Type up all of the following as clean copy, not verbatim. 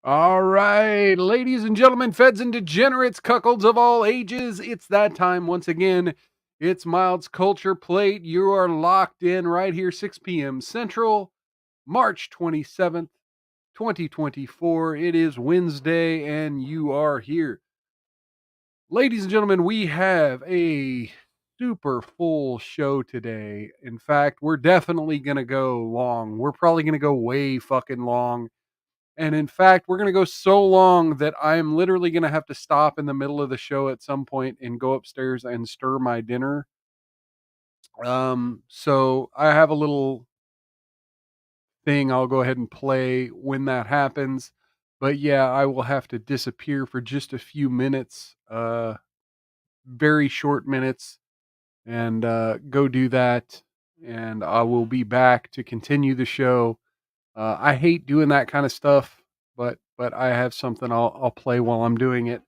All right, ladies and gentlemen, feds and degenerates, cuckolds of all ages, it's that time once again. It's Mild's Culture Plate. You are locked in right here, 6 p.m. Central, March 27th, 2024. It is Wednesday, and you are here. Ladies and gentlemen, we have a super full show today. In fact, we're definitely going to go long. We're probably going to go way fucking long. And in fact, we're going to go so long that I'm literally going to have to stop in the middle of the show at some point and go upstairs and stir my dinner. So I have a little thing I'll go ahead and play when that happens. But yeah, I will have to disappear for just a few minutes, very short minutes, and go do that. And I will be back to continue the show. I hate doing that kind of stuff, but I have something I'll play while I'm doing it.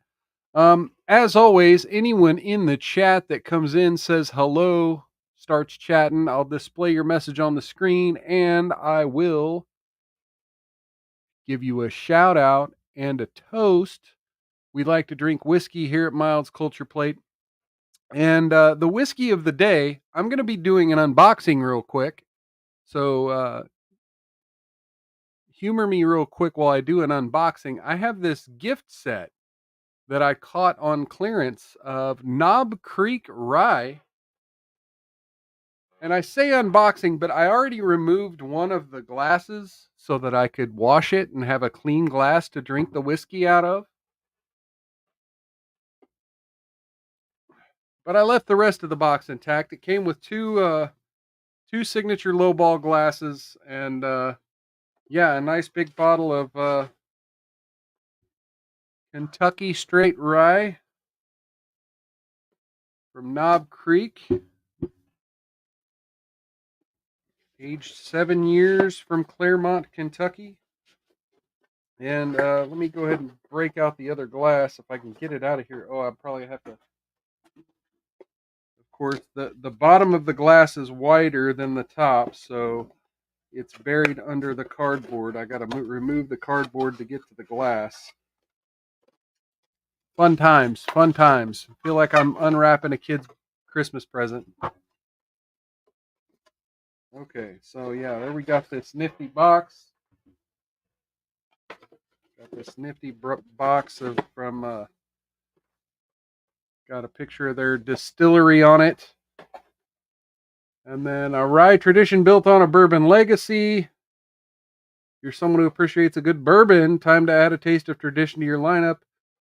As always, anyone in the chat that comes in says hello, starts chatting. I'll display your message on the screen, and I will give you a shout out and a toast. We like to drink whiskey here at Mild's Culture Plate. And the whiskey of the day, I'm going to be doing an unboxing real quick. So humor me real quick while I do an unboxing. I have this gift set that I caught on clearance of Knob Creek Rye. And I say unboxing, but I already removed one of the glasses so that I could wash it and have a clean glass to drink the whiskey out of. But I left the rest of the box intact. It came with two signature lowball glasses and yeah, a nice big bottle of Kentucky Straight Rye from Knob Creek, aged 7 years, from Claremont, Kentucky. And let me go ahead and break out the other glass if I can get it out of here. Oh, I probably have to. Of course, the bottom of the glass is wider than the top, so it's buried under the cardboard. I got to remove the cardboard to get to the glass. Fun times, fun times. I feel like I'm unwrapping a kid's Christmas present. Okay, so yeah, there we got this nifty box. Got this nifty box from. Got a picture of their distillery on it. And then a rye tradition built on a bourbon legacy. You're someone who appreciates a good bourbon. Time to add a taste of tradition to your lineup.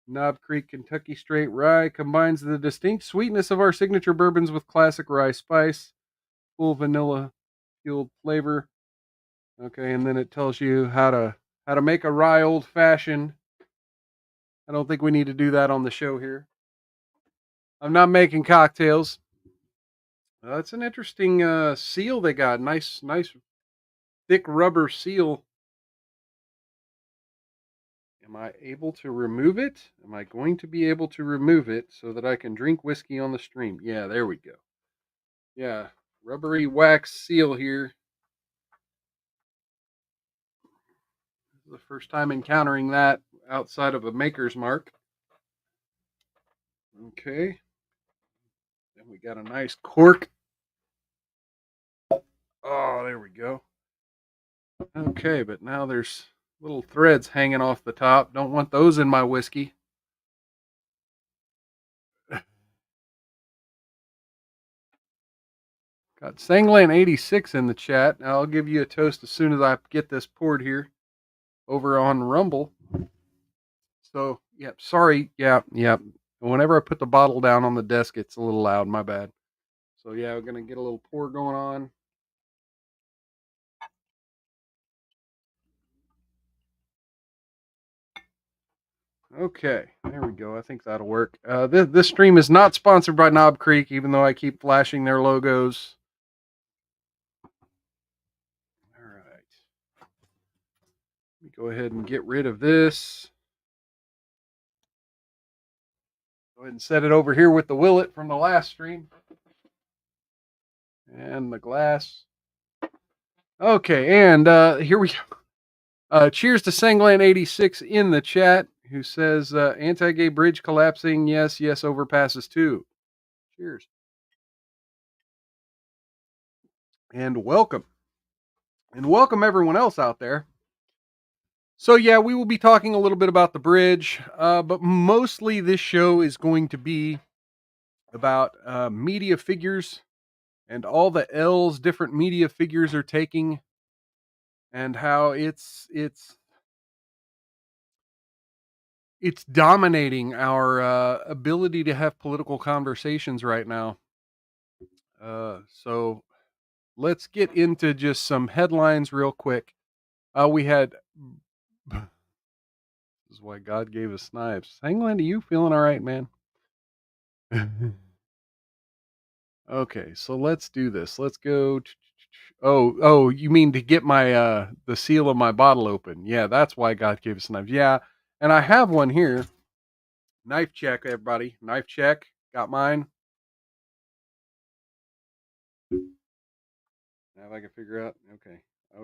Knob Creek Kentucky Straight Rye combines the distinct sweetness of our signature bourbons with classic rye spice, full vanilla fueled flavor. Okay, and then it tells you how to make a rye old fashioned. I don't think we need to do that on the show here. I'm not making cocktails. It's an interesting seal they got. Nice thick rubber seal. Am I able to remove it? Am I going to be able to remove it so that I can drink whiskey on the stream? Yeah, there we go. Yeah, rubbery wax seal here. This is the first time encountering that outside of a maker's mark. Okay. Then we got a nice cork. Oh, there we go. Okay, but now there's little threads hanging off the top. Don't want those in my whiskey. Got Sanglan86 in the chat. I'll give you a toast as soon as I get this poured here over on Rumble. So, yeah, sorry. Yeah. Whenever I put the bottle down on the desk, it's a little loud. My bad. So, yeah, we're going to get a little pour going on. Okay, there we go. I think that'll work. This stream is not sponsored by Knob Creek, even though I keep flashing their logos. All right. Let me go ahead and get rid of this. Go ahead and set it over here with the Willet from the last stream. And the glass. Okay, and here we go. Cheers to Sanglan86 in the chat, who says anti-gay bridge collapsing. Yes, yes, overpasses too. Cheers and welcome, and welcome everyone else out there. So yeah, we will be talking a little bit about the bridge, but mostly this show is going to be about media figures and all the L's different media figures are taking, and how it's dominating our ability to have political conversations right now. So let's get into just some headlines real quick. We had this is why God gave us knives. Hangland, are you feeling all right, man? Okay, so let's do this. Let's go. Oh, you mean to get my the seal of my bottle open? Yeah, that's why God gave us knives. Yeah, and I have one here. Knife check, everybody. Knife check. Got mine. Now if I can figure out. Okay, I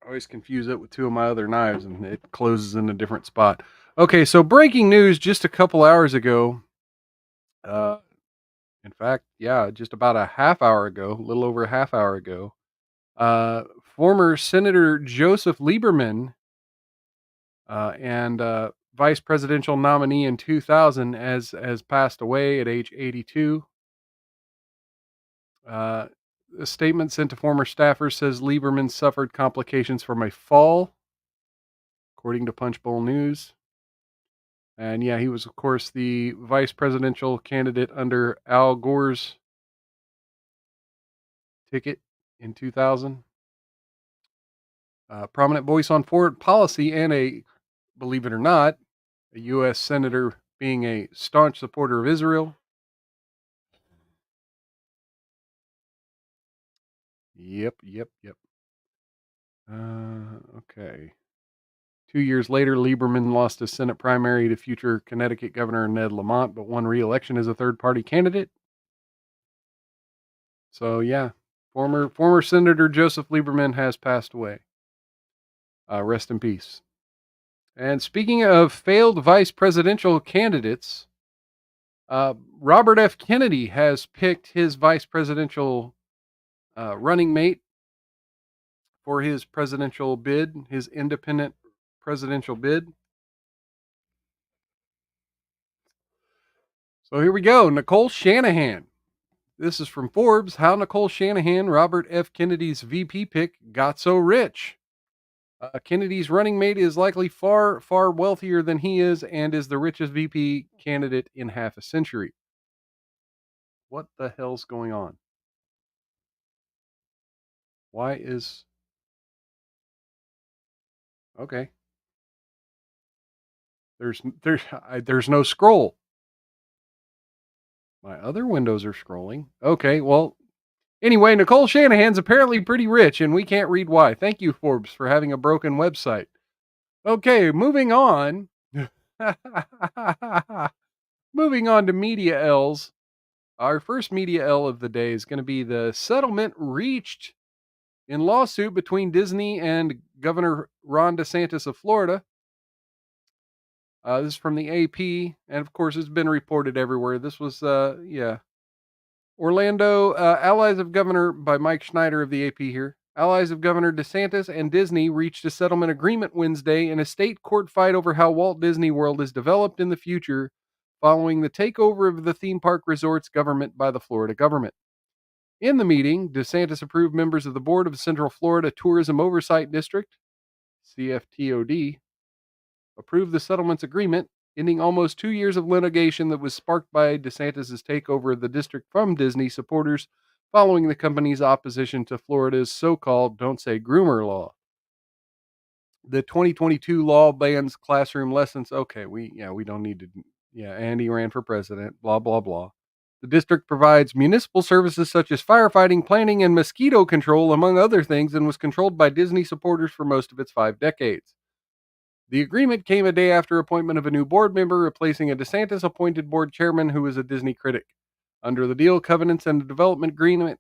always confuse it with two of my other knives, and it closes in a different spot. Okay, so breaking news just a couple hours ago. Uh, in fact, yeah, just about a half hour ago, a little over a half hour ago. Former Senator Joseph Lieberman and vice presidential nominee in 2000 has passed away at age 82. Uh, a statement sent to former staffers says Lieberman suffered complications from a fall, according to Punchbowl News. And yeah, he was, of course, the vice presidential candidate under Al Gore's ticket in 2000. Prominent voice on foreign policy and believe it or not, a U.S. senator being a staunch supporter of Israel. Yep. Okay. 2 years later, Lieberman lost his Senate primary to future Connecticut Governor Ned Lamont, but won re-election as a third-party candidate. So yeah, former Senator Joseph Lieberman has passed away. Rest in peace. And speaking of failed vice presidential candidates, Robert F. Kennedy has picked his vice presidential running mate for his presidential bid, his independent presidential bid. So here we go. Nicole Shanahan. This is from Forbes. How Nicole Shanahan, Robert F. Kennedy's VP pick, got so rich. Kennedy's running mate is likely far, far wealthier than he is and is the richest VP candidate in half a century. What the hell's going on? Why is. Okay. There's no scroll. My other windows are scrolling. Okay, well, anyway, Nicole Shanahan's apparently pretty rich, and we can't read why. Thank you, Forbes, for having a broken website. Okay, moving on. Moving on to media L's. Our first media L of the day is going to be the settlement reached in lawsuit between Disney and Governor Ron DeSantis of Florida. This is from the AP, and of course, it's been reported everywhere. This was, Orlando, allies of Governor, by Mike Schneider of the AP here. Allies of Governor DeSantis and Disney reached a settlement agreement Wednesday in a state court fight over how Walt Disney World is developed in the future following the takeover of the theme park resort's government by the Florida government. In the meeting, DeSantis approved members of the board of Central Florida Tourism Oversight District, CFTOD, approved the settlements agreement, ending almost 2 years of litigation that was sparked by DeSantis' takeover of the district from Disney supporters following the company's opposition to Florida's so-called Don't Say Groomer law. The 2022 law bans classroom lessons. Okay, we don't need to. Yeah, Andy ran for president, blah, blah, blah. The district provides municipal services such as firefighting, planning, and mosquito control, among other things, and was controlled by Disney supporters for most of its 5 decades. The agreement came a day after appointment of a new board member, replacing a DeSantis-appointed board chairman who was a Disney critic. Under the deal, covenants, and the development agreement,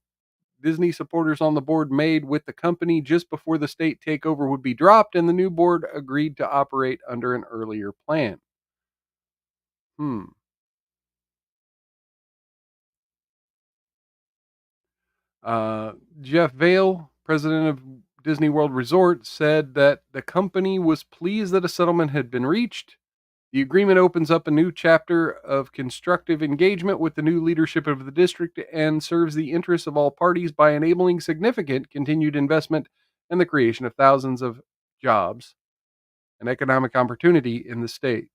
Disney supporters on the board made with the company just before the state takeover would be dropped, and the new board agreed to operate under an earlier plan. Hmm. Uh, Jeff Vale, president of Disney World Resort, said that the company was pleased that a settlement had been reached. The agreement opens up a new chapter of constructive engagement with the new leadership of the district and serves the interests of all parties by enabling significant continued investment and the creation of thousands of jobs and economic opportunity in the state.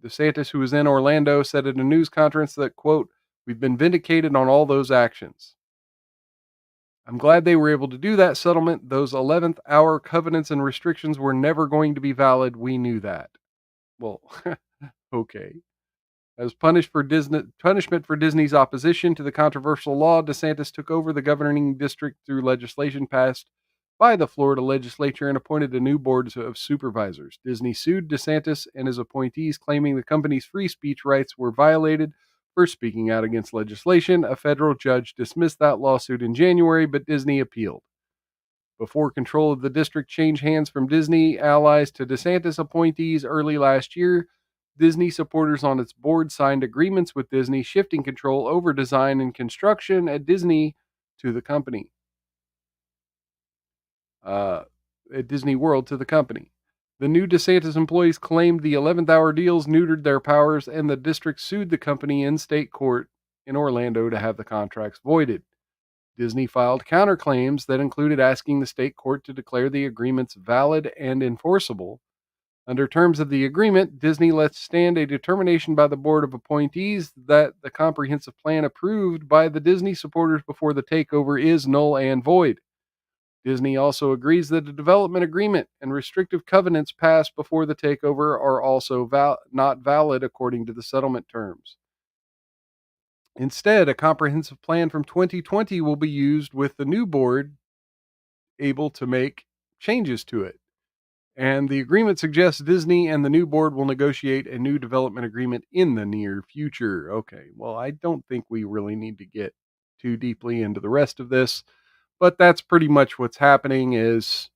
DeSantis, who was in Orlando, said at a news conference that, quote, "We've been vindicated on all those actions. I'm glad they were able to do that settlement. Those 11th hour covenants and restrictions were never going to be valid. We knew that." Well, okay. As punishment for Disney's opposition to the controversial law, DeSantis took over the governing district through legislation passed by the Florida legislature and appointed a new board of supervisors. Disney sued DeSantis and his appointees, claiming the company's free speech rights were violated for speaking out against legislation. A federal judge dismissed that lawsuit in January, but Disney appealed. Before control of the district changed hands from Disney allies to DeSantis appointees early last year, Disney supporters on its board signed agreements with Disney, shifting control over design and construction at Disney to the company. At Disney World to the company. The new DeSantis employees claimed the 11th hour deals neutered their powers, and the district sued the company in state court in Orlando to have the contracts voided. Disney filed counterclaims that included asking the state court to declare the agreements valid and enforceable. Under terms of the agreement, Disney lets stand a determination by the Board of Appointees that the comprehensive plan approved by the Disney supporters before the takeover is null and void. Disney also agrees that a development agreement and restrictive covenants passed before the takeover are also not valid according to the settlement terms. Instead, a comprehensive plan from 2020 will be used with the new board able to make changes to it. And the agreement suggests Disney and the new board will negotiate a new development agreement in the near future. Okay, well, I don't think we really need to get too deeply into the rest of this, but that's pretty much what's happening is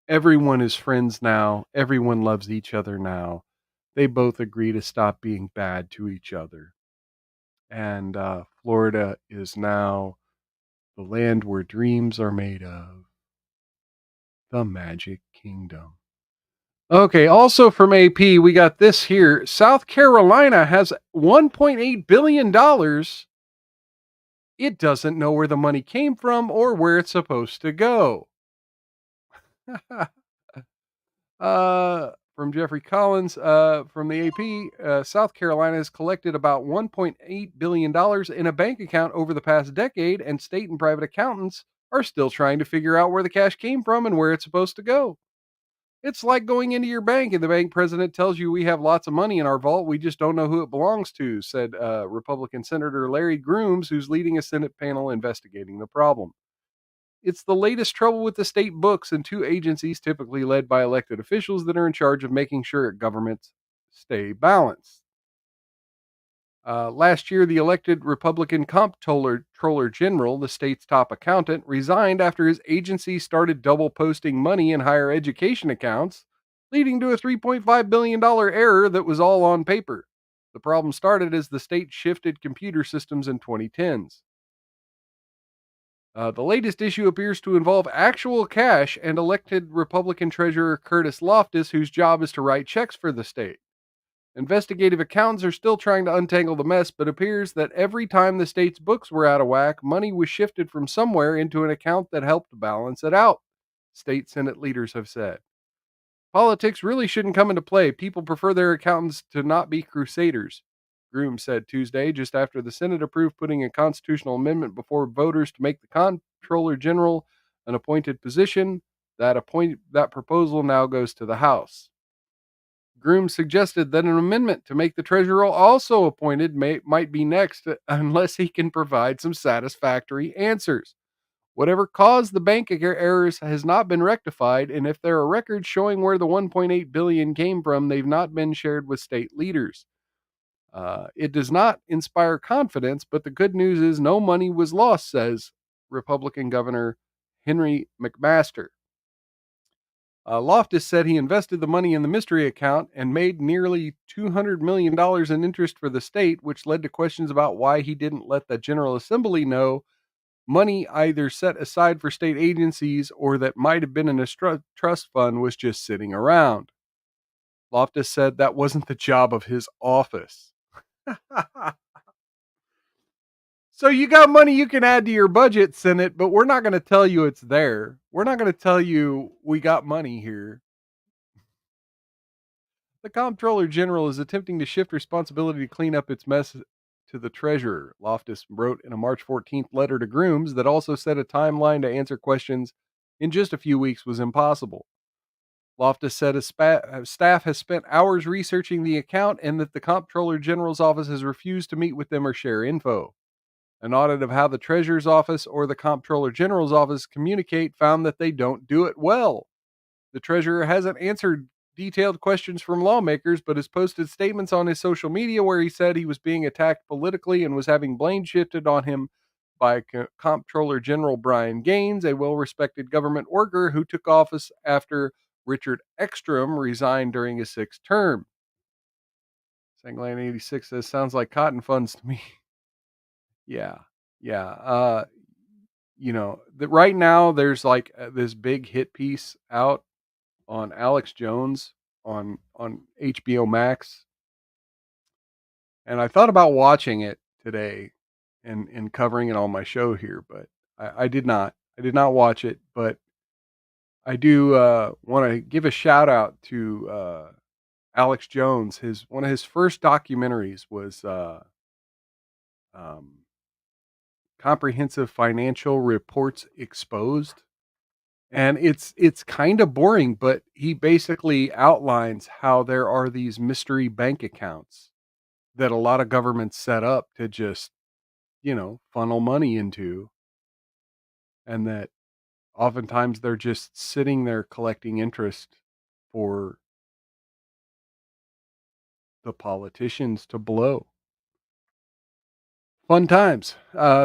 everyone is friends now. Everyone loves each other now. They both agree to stop being bad to each other. And Florida is now the land where dreams are made of, the Magic Kingdom. Okay, also from AP, we got this here. South Carolina has $1.8 billion. It doesn't know where the money came from or where it's supposed to go. From Jeffrey Collins from the AP, South Carolina has collected about $1.8 billion in a bank account over the past decade, and state and private accountants are still trying to figure out where the cash came from and where it's supposed to go. It's like going into your bank and the bank president tells you we have lots of money in our vault. We just don't know who it belongs to, said Republican Senator Larry Grooms, who's leading a Senate panel investigating the problem. It's the latest trouble with the state books and two agencies typically led by elected officials that are in charge of making sure governments stay balanced. Last year, the elected Republican Comptroller General, the state's top accountant, resigned after his agency started double posting money in higher education accounts, leading to a $3.5 billion error that was all on paper. The problem started as the state shifted computer systems in 2010s. The latest issue appears to involve actual cash and elected Republican Treasurer Curtis Loftus, whose job is to write checks for the state. Investigative accountants are still trying to untangle the mess, but appears that every time the state's books were out of whack, money was shifted from somewhere into an account that helped balance it out, state Senate leaders have said. Politics really shouldn't come into play. People prefer their accountants to not be crusaders, Groom said Tuesday, just after the Senate approved putting a constitutional amendment before voters to make the Comptroller General an appointed position. That proposal now goes to the House. Groom suggested that an amendment to make the treasurer also appointed might be next unless he can provide some satisfactory answers. Whatever caused the bank errors has not been rectified, and if there are records showing where the $1.8 billion came from, they've not been shared with state leaders. It does not inspire confidence, but the good news is no money was lost, says Republican Governor Henry McMaster. Loftus said he invested the money in the mystery account and made nearly $200 million in interest for the state, which led to questions about why he didn't let the General Assembly know money either set aside for state agencies or that might have been in a trust fund was just sitting around. Loftus said that wasn't the job of his office. So you got money you can add to your budget, Senate, but we're not going to tell you it's there. We're not going to tell you we got money here. The Comptroller General is attempting to shift responsibility to clean up its mess to the Treasurer, Loftus wrote in a March 14th letter to Grooms that also said a timeline to answer questions in just a few weeks was impossible. Loftus said his staff has spent hours researching the account and that the Comptroller General's office has refused to meet with them or share info. An audit of how the Treasurer's office or the Comptroller General's office communicate found that they don't do it well. The Treasurer hasn't answered detailed questions from lawmakers, but has posted statements on his social media where he said he was being attacked politically and was having blame shifted on him by Comptroller General Brian Gaines, a well respected government worker who took office after Richard Ekstrom resigned during his sixth term. Sanglan 86 says, sounds like cotton funds to me. Yeah. Yeah. Right now there's like this big hit piece out on Alex Jones on HBO Max, and I thought about watching it today and covering it on my show here, but I did not. I did not watch it, but I do want to give a shout out to Alex Jones. His one of his first documentaries was um, Comprehensive Financial Reports Exposed. And it's kind of boring, but he basically outlines how there are these mystery bank accounts that a lot of governments set up to just, funnel money into, and that oftentimes they're just sitting there collecting interest for the politicians to blow. Fun times.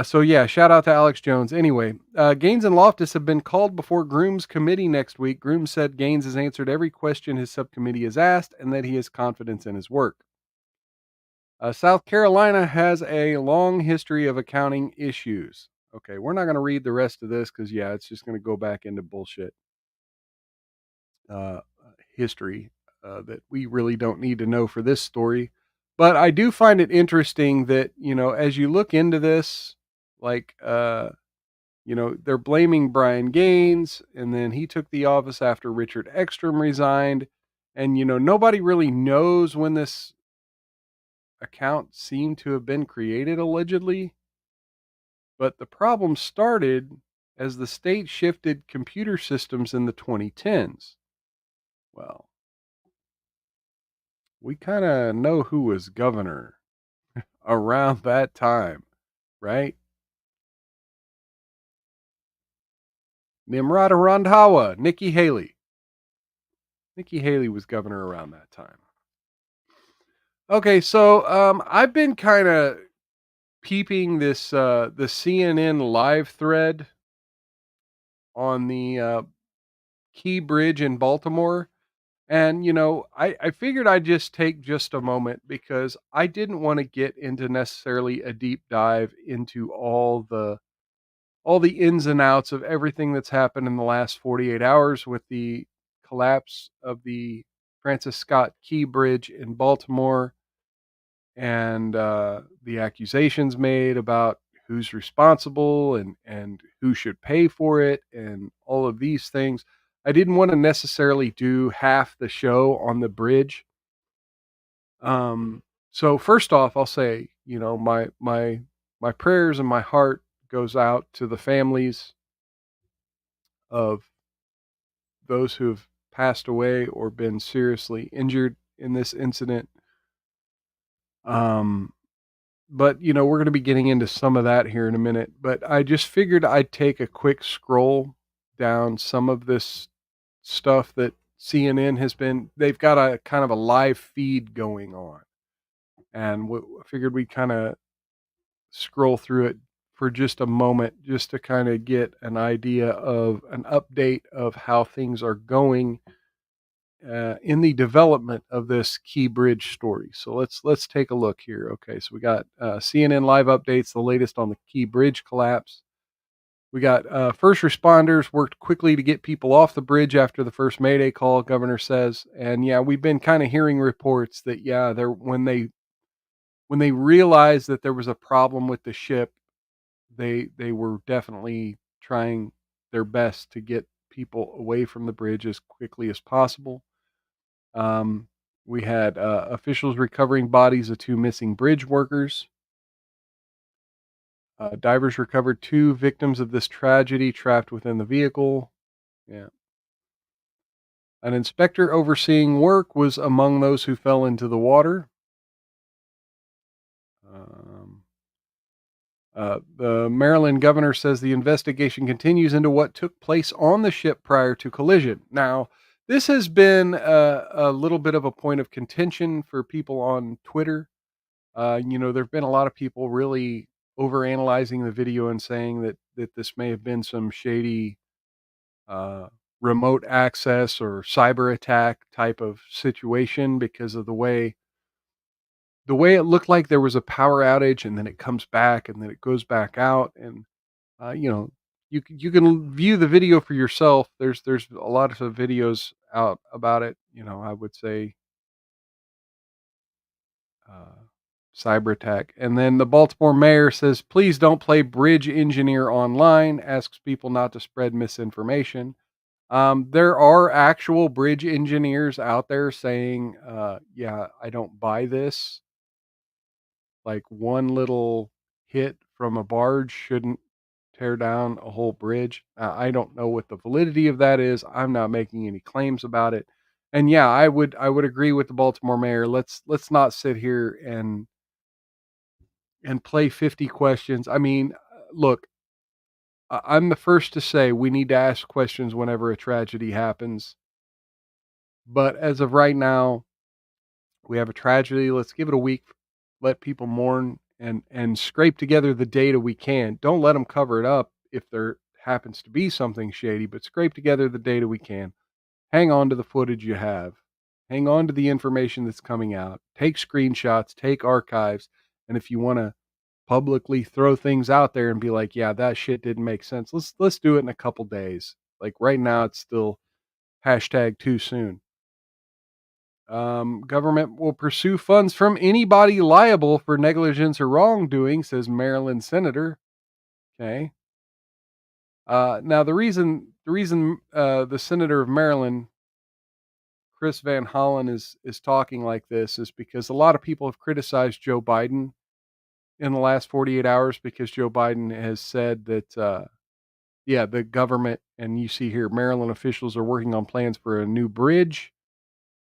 So yeah, shout out to Alex Jones. Anyway, Gaines and Loftus have been called before Groom's committee next week. Groom said Gaines has answered every question his subcommittee has asked and that he has confidence in his work. South Carolina has a long history of accounting issues. Okay, we're not going to read the rest of this because, yeah, it's just going to go back into bullshit uh, history that we really don't need to know for this story. But I do find it interesting that, as you look into this, like, they're blaming Brian Gaines, and then he took the office after Richard Ekstrom resigned. And, nobody really knows when this account seemed to have been created, allegedly. But the problem started as the state shifted computer systems in the 2010s. Well, we kind of know who was governor around that time, right? Nimrod Randhawa, Nikki Haley. Nikki Haley was governor around that time. Okay, so I've been kind of peeping this the CNN live thread on the Key Bridge in Baltimore. And, I figured I'd just take just a moment because I didn't want to get into necessarily a deep dive into all the ins and outs of everything that's happened in the last 48 hours with the collapse of the Francis Scott Key Bridge in Baltimore and the accusations made about who's responsible and who should pay for it and all of these things. I didn't want to necessarily do half the show on the bridge. Um, so first off, I'll say, my prayers and my heart goes out to the families of those who have passed away or been seriously injured in this incident. Um, but we're going to be getting into some of that here in a minute. But I just figured I'd take a quick scroll down some of this stuff that CNN has been. They've got a kind of a live feed going on, and I figured we'd kind of scroll through it for just a moment, just to kind of get an idea of an update of how things are going in the development of this Key Bridge story. So let's take a look here. Okay, so we got CNN live updates, the latest on the Key Bridge collapse. We got first responders worked quickly to get people off the bridge after the first Mayday call, governor says. And yeah, we've been kind of hearing reports that yeah, they're when they realized that there was a problem with the ship, they were definitely trying their best to get people away from the bridge as quickly as possible. Um, we had officials recovering bodies of two missing bridge workers. Divers recovered two victims of this tragedy trapped within the vehicle. Yeah. An inspector overseeing work was among those who fell into the water. Um, the Maryland governor says the investigation continues into what took place on the ship prior to collision. Now, this has been a little bit of a point of contention for people on Twitter. There have been a lot of people really overanalyzing the video and saying that this may have been some shady uh, remote access or cyber attack type of situation because of the way it looked like there was a power outage and then it comes back and then it goes back out and uh, you know you can view the video for yourself. There's a lot of videos out about it. I would say uh, cyber attack. And then the Baltimore mayor says, please don't play bridge engineer online, asks people not to spread misinformation. There are actual bridge engineers out there saying, yeah, I don't buy this. Like one little hit from a barge shouldn't tear down a whole bridge. I don't know what the validity of that is. I'm not making any claims about it. And yeah, I would agree with the Baltimore mayor. Let's not sit here and play 50 questions. I mean, look, I'm the first to say we need to ask questions whenever a tragedy happens. But as of right now, we have a tragedy. Let's give it a week, let people mourn and scrape together the data we can. Don't let them cover it up if there happens to be something shady, but scrape together the data we can. Hang on to the footage you have. Hang on to the information that's coming out. Take screenshots, take archives, and if you want to publicly throw things out there and be like, "Yeah, that shit didn't make sense." Let's do it in a couple days. Like right now, it's still hashtag too soon. Government will pursue funds from anybody liable for negligence or wrongdoing, says Maryland senator. Okay. Now the reason the senator of Maryland, Chris Van Hollen, is talking like this is because a lot of people have criticized Joe Biden in the last 48 hours because Joe Biden has said that yeah, the government, and you see here, Maryland officials are working on plans for a new bridge.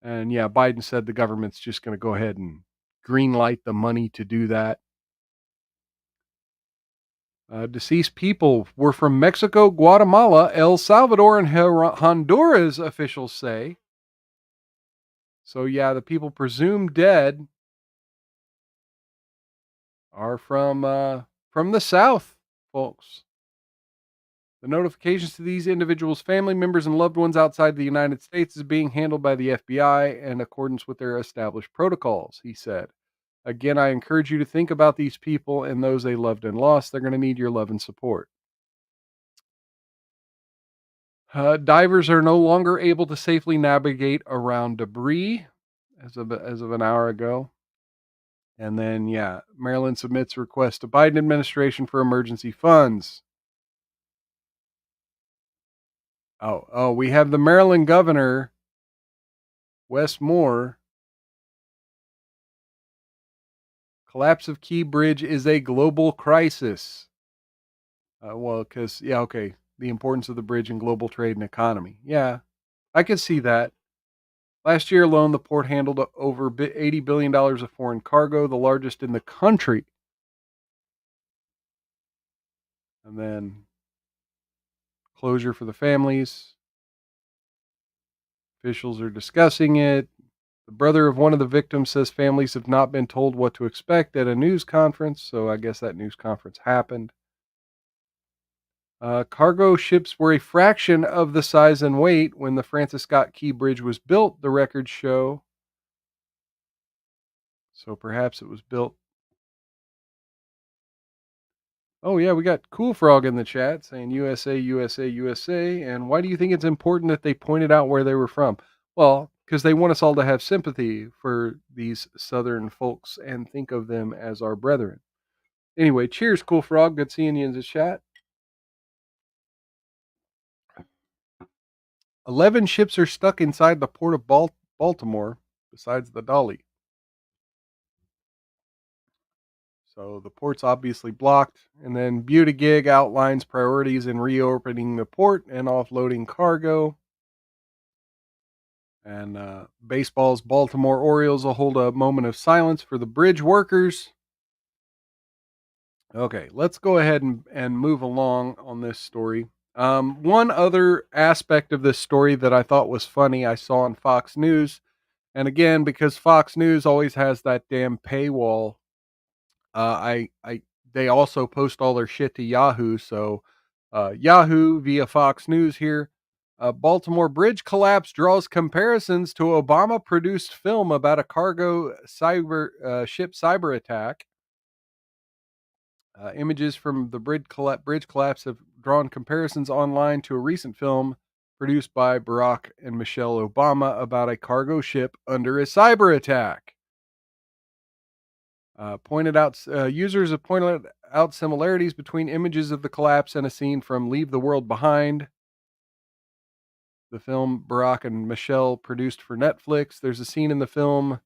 And yeah, Biden said the government's just going to go ahead and green light the money to do that. Deceased people were from Mexico, Guatemala, El Salvador, and Honduras, officials say. So yeah, the people presumed dead are from the South, folks. The notifications to these individuals' family members and loved ones outside the United States is being handled by the FBI in accordance with their established protocols, he said. Again, I encourage you to think about these people and those they loved and lost. They're going to need your love and support. Divers are no longer able to safely navigate around debris as of an hour ago. And then, yeah, Maryland submits request to Biden administration for emergency funds. Oh, we have the Maryland governor, Wes Moore. Collapse of Key Bridge is a global crisis. Well, because, yeah, okay, the importance of the bridge in global trade and economy. Yeah, I could see that. Last year alone, the port handled over $80 billion of foreign cargo, the largest in the country. And then closure for the families. Officials are discussing it. The brother of one of the victims says families have not been told what to expect at a news conference. So I guess that news conference happened. Cargo ships were a fraction of the size and weight when the Francis Scott Key Bridge was built, the records show. So perhaps it was built. Oh, yeah, we got Cool Frog in the chat saying USA, USA, USA. And why do you think it's important that they pointed out where they were from? Well, because they want us all to have sympathy for these Southern folks and think of them as our brethren. Anyway, cheers, Cool Frog. Good seeing you in the chat. 11 ships are stuck inside the port of Baltimore, besides the Dolly. So the port's obviously blocked. And then Buttigieg outlines priorities in reopening the port and offloading cargo. And baseball's Baltimore Orioles will hold a moment of silence for the bridge workers. Okay, let's go ahead and move along on this story. One other aspect of this story that I thought was funny, I saw on Fox News. And again, because Fox News always has that damn paywall, I they also post all their shit to Yahoo. So Yahoo via Fox News here. Baltimore bridge collapse draws comparisons to Obama-produced film about a cargo ship cyber attack. Images from the bridge collapse have drawn comparisons online to a recent film produced by Barack and Michelle Obama about a cargo ship under a cyber attack. Users have pointed out similarities between images of the collapse and a scene from Leave the World Behind, the film Barack and Michelle produced for Netflix. There's a scene in the film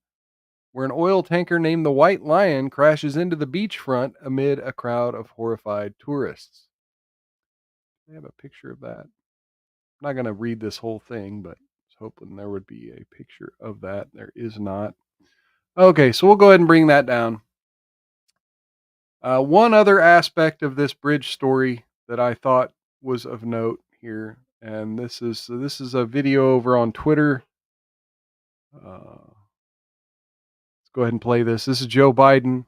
where an oil tanker named the White Lion crashes into the beachfront amid a crowd of horrified tourists. They have a picture of that. I'm not going to read this whole thing, but I was hoping there would be a picture of that. There is not. Okay, so we'll go ahead and bring that down. One other aspect of this bridge story that I thought was of note here, and this is a video over on Twitter. Let's go ahead and play this. This is Joe Biden.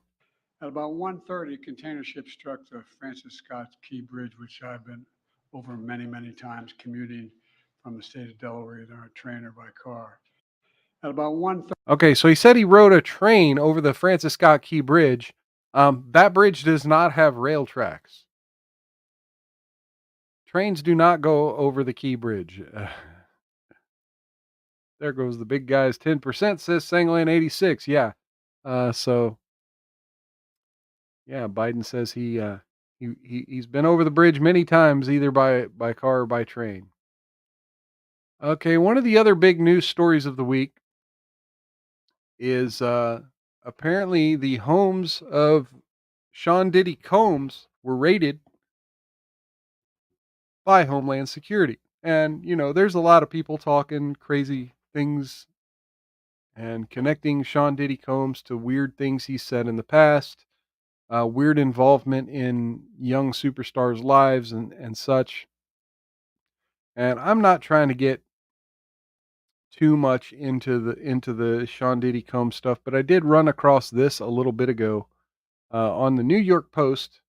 At about 1:30, a container ship struck the Francis Scott Key Bridge, which I've been over many, many times commuting from the state of Delaware on a train or by car. At about 1:30. Okay, so he said he rode a train over the Francis Scott Key Bridge. That bridge does not have rail tracks. Trains do not go over the Key Bridge. There goes the big guy's 10%, says Sanglan 86. Yeah. So yeah, Biden says he's been over the bridge many times, either by car or by train. Okay, one of the other big news stories of the week is apparently the homes of Sean Diddy Combs were raided by Homeland Security. And, there's a lot of people talking crazy things and connecting Sean Diddy Combs to weird things he said in the past, weird involvement in young superstars' lives and such. And I'm not trying to get too much into the Sean Diddy Combs stuff, but I did run across this a little bit ago on the New York Post.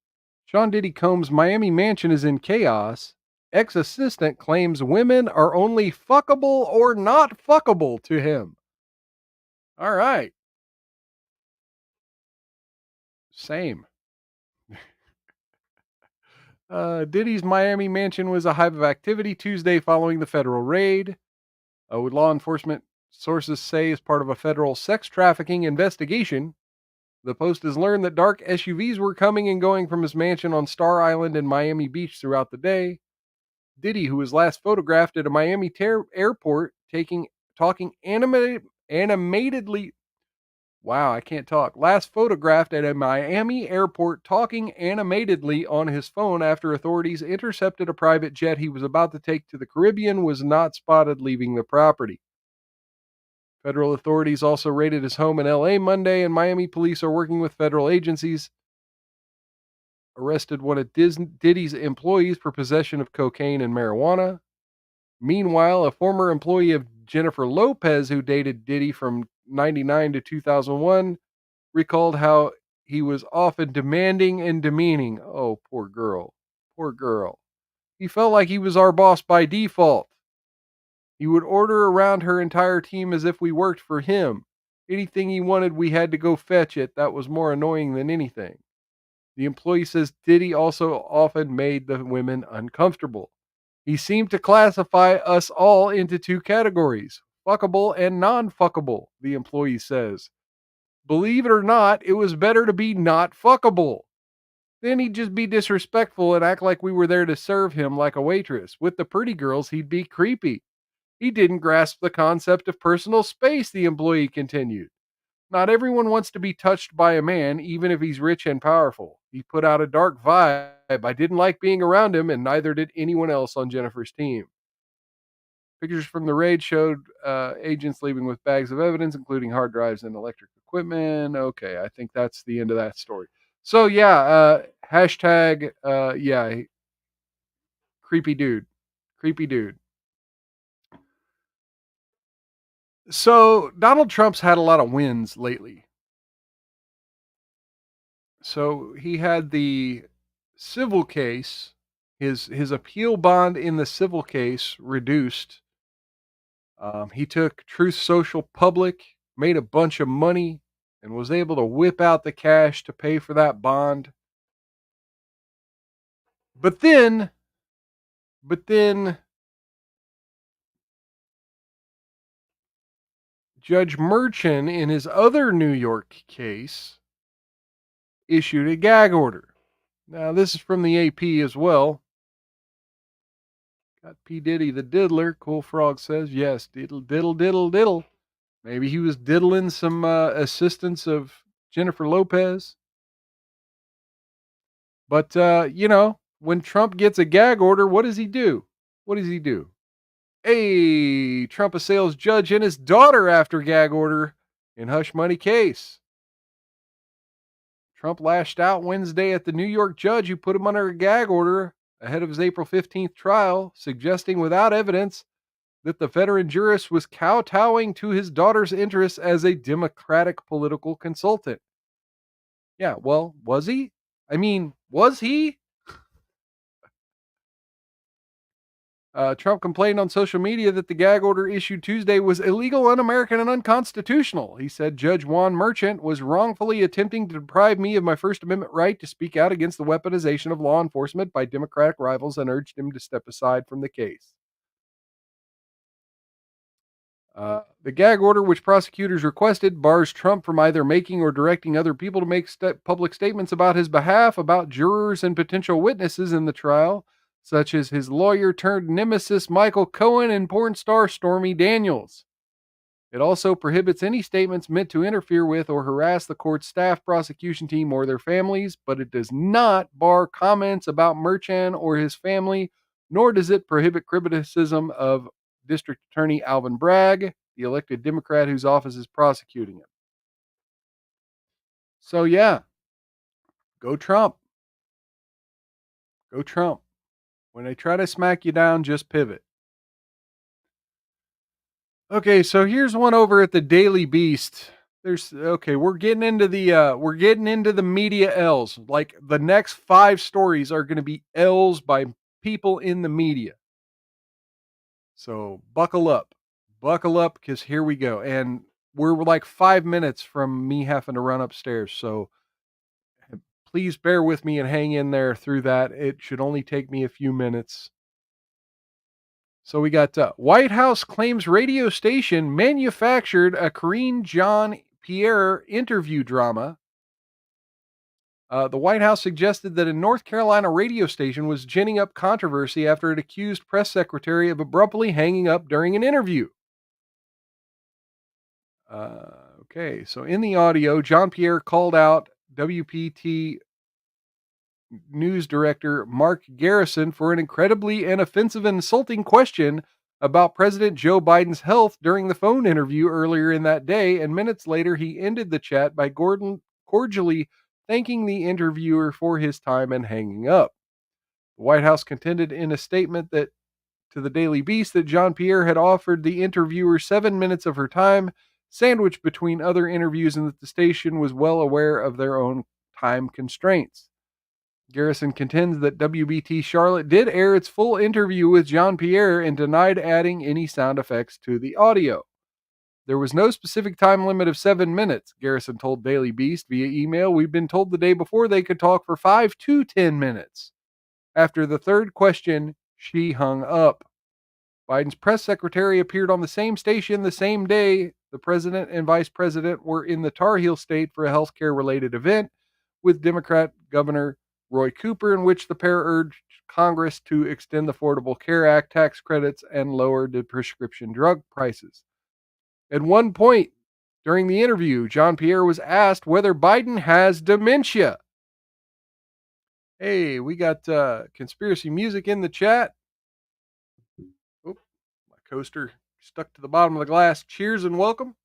Sean Diddy Combs' Miami mansion is in chaos. Ex-assistant claims women are only fuckable or not fuckable to him. All right. Same. Diddy's Miami mansion was a hive of activity Tuesday following the federal raid. What law enforcement sources say is part of a federal sex trafficking investigation. The Post has learned that dark SUVs were coming and going from his mansion on Star Island and Miami Beach throughout the day. Diddy, who was last photographed at a Miami airport talking animatedly. Wow, I can't talk. Last photographed at a Miami airport talking animatedly on his phone after authorities intercepted a private jet he was about to take to the Caribbean, was not spotted leaving the property. Federal authorities also raided his home in LA Monday, and Miami police are working with federal agencies. Arrested one of Diddy's employees for possession of cocaine and marijuana. Meanwhile, a former employee of Jennifer Lopez, who dated Diddy from 1999 to 2001, recalled how he was often demanding and demeaning. Oh, poor girl. Poor girl. He felt like he was our boss by default. He would order around her entire team as if we worked for him. Anything he wanted, we had to go fetch it. That was more annoying than anything. The employee says Diddy also often made the women uncomfortable. He seemed to classify us all into two categories, fuckable and non fuckable, the employee says. Believe it or not, it was better to be not fuckable. Then he'd just be disrespectful and act like we were there to serve him like a waitress. With the pretty girls, he'd be creepy. He didn't grasp the concept of personal space, the employee continued. Not everyone wants to be touched by a man, even if he's rich and powerful. He put out a dark vibe. I didn't like being around him, and neither did anyone else on Jennifer's team. Pictures from the raid showed agents leaving with bags of evidence, including hard drives and electric equipment. Okay, I think that's the end of that story. So, yeah, hashtag, yeah, creepy dude. Creepy dude. So, Donald Trump's had a lot of wins lately. So he had the civil case, his appeal bond in the civil case reduced. He took Truth Social public, made a bunch of money, and was able to whip out the cash to pay for that bond. But then, but then Judge Merchan, in his other New York case, issued a gag order. Now, this is from the AP as well. Got P. Diddy the diddler. Cool Frog says, yes, diddle, diddle, diddle, diddle. Maybe he was diddling some assistance of Jennifer Lopez. But, when Trump gets a gag order, what does he do? What does he do? Hey, Trump assails judge and his daughter after gag order in hush money case. Trump lashed out Wednesday at the New York judge who put him under a gag order ahead of his April 15th trial, suggesting without evidence that the veteran jurist was kowtowing to his daughter's interests as a Democratic political consultant. Yeah, well, was he? I mean, was he? Trump complained on social media that the gag order issued Tuesday was illegal, un-American, and unconstitutional. He said Judge Juan Merchant was wrongfully attempting to deprive me of my First Amendment right to speak out against the weaponization of law enforcement by Democratic rivals and urged him to step aside from the case. The gag order, which prosecutors requested, bars Trump from either making or directing other people to make public statements about his behalf, about jurors and potential witnesses in the trial, such as his lawyer turned nemesis Michael Cohen and porn star Stormy Daniels. It also prohibits any statements meant to interfere with or harass the court's staff, prosecution team, or their families, but it does not bar comments about Merchan or his family, nor does it prohibit criticism of District Attorney Alvin Bragg, the elected Democrat whose office is prosecuting him. So, yeah, go Trump. Go Trump. When they try to smack you down, just pivot. Okay, so here's one over at the Daily Beast. We're getting into the media L's. Like the next 5 stories are going to be L's by people in the media. So buckle up because here we go. And we're like 5 minutes from me having to run upstairs. So please bear with me and hang in there through that. It should only take me a few minutes. So we got White House claims radio station manufactured a Karine Jean-Pierre interview drama. The White House suggested that a North Carolina radio station was ginning up controversy after it accused press secretary of abruptly hanging up during an interview. Okay, so in the audio, Jean-Pierre called out WPT news director Mark Garrison for an incredibly and offensive and insulting question about President Joe Biden's health during the phone interview earlier in that day, and minutes later he ended the chat by cordially thanking the interviewer for his time and hanging up. The White House contended in a statement that to the Daily Beast that Jean-Pierre had offered the interviewer 7 minutes of her time, sandwiched between other interviews, and that the station was well aware of their own time constraints. Garrison contends that WBT Charlotte did air its full interview with Jean Pierre and denied adding any sound effects to the audio. There was no specific time limit of 7 minutes, Garrison told Daily Beast via email. We've been told the day before they could talk for 5 to 10 minutes. After the third question, she hung up. Biden's press secretary appeared on the same station the same day the president and vice president were in the Tar Heel state for a healthcare related event with Democrat Governor Roy Cooper, in which the pair urged Congress to extend the Affordable Care Act tax credits and lower the prescription drug prices. At one point during the interview, Jean Pierre was asked whether Biden has dementia. Hey, we got conspiracy music in the chat. Oop, my coaster stuck to the bottom of the glass. Cheers and welcome.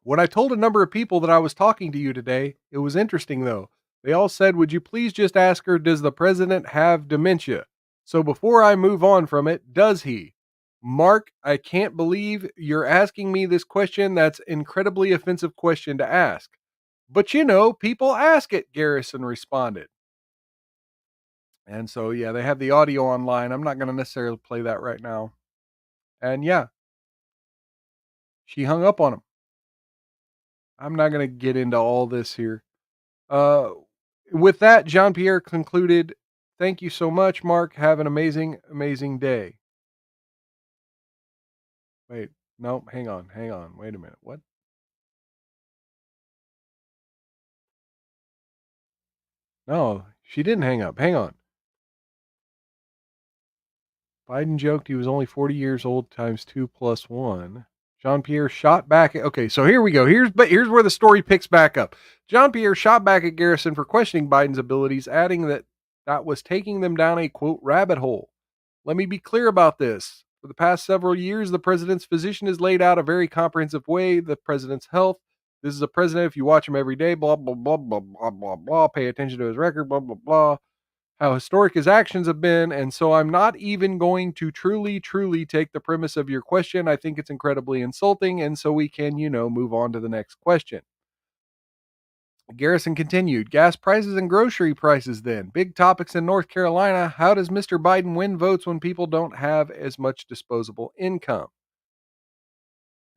When I told a number of people that I was talking to you today, it was interesting though. They all said, would you please just ask her, does the president have dementia? So before I move on from it, does he? Mark, I can't believe you're asking me this question. That's an incredibly offensive question to ask. But you know, people ask it, Garrison responded. And so, yeah, they have the audio online. I'm not going to necessarily play that right now. And yeah, she hung up on him. I'm not going to get into all this here. Uh, with that, Jean Pierre concluded, thank you so much, Mark. Have an amazing, amazing day. Wait, no, hang on. Wait a minute. What? No, she didn't hang up. Hang on. Biden joked he was only 40 years old times 2 plus 1. Jean Pierre shot back at, okay, so here we go. Here's where the story picks back up. Jean Pierre shot back at Garrison for questioning Biden's abilities, adding that was taking them down a quote rabbit hole. Let me be clear about this. For the past several years, the president's physician has laid out a very comprehensive way the president's health. This is a president, if you watch him every day, blah, blah, blah, blah, blah, blah, blah, pay attention to his record, blah, blah, blah, how historic his actions have been. And so I'm not even going to truly take the premise of your question. I think it's incredibly insulting. And so we can, move on to the next question. Garrison continued, gas prices and grocery prices then. Big topics in North Carolina. How does Mr. Biden win votes when people don't have as much disposable income?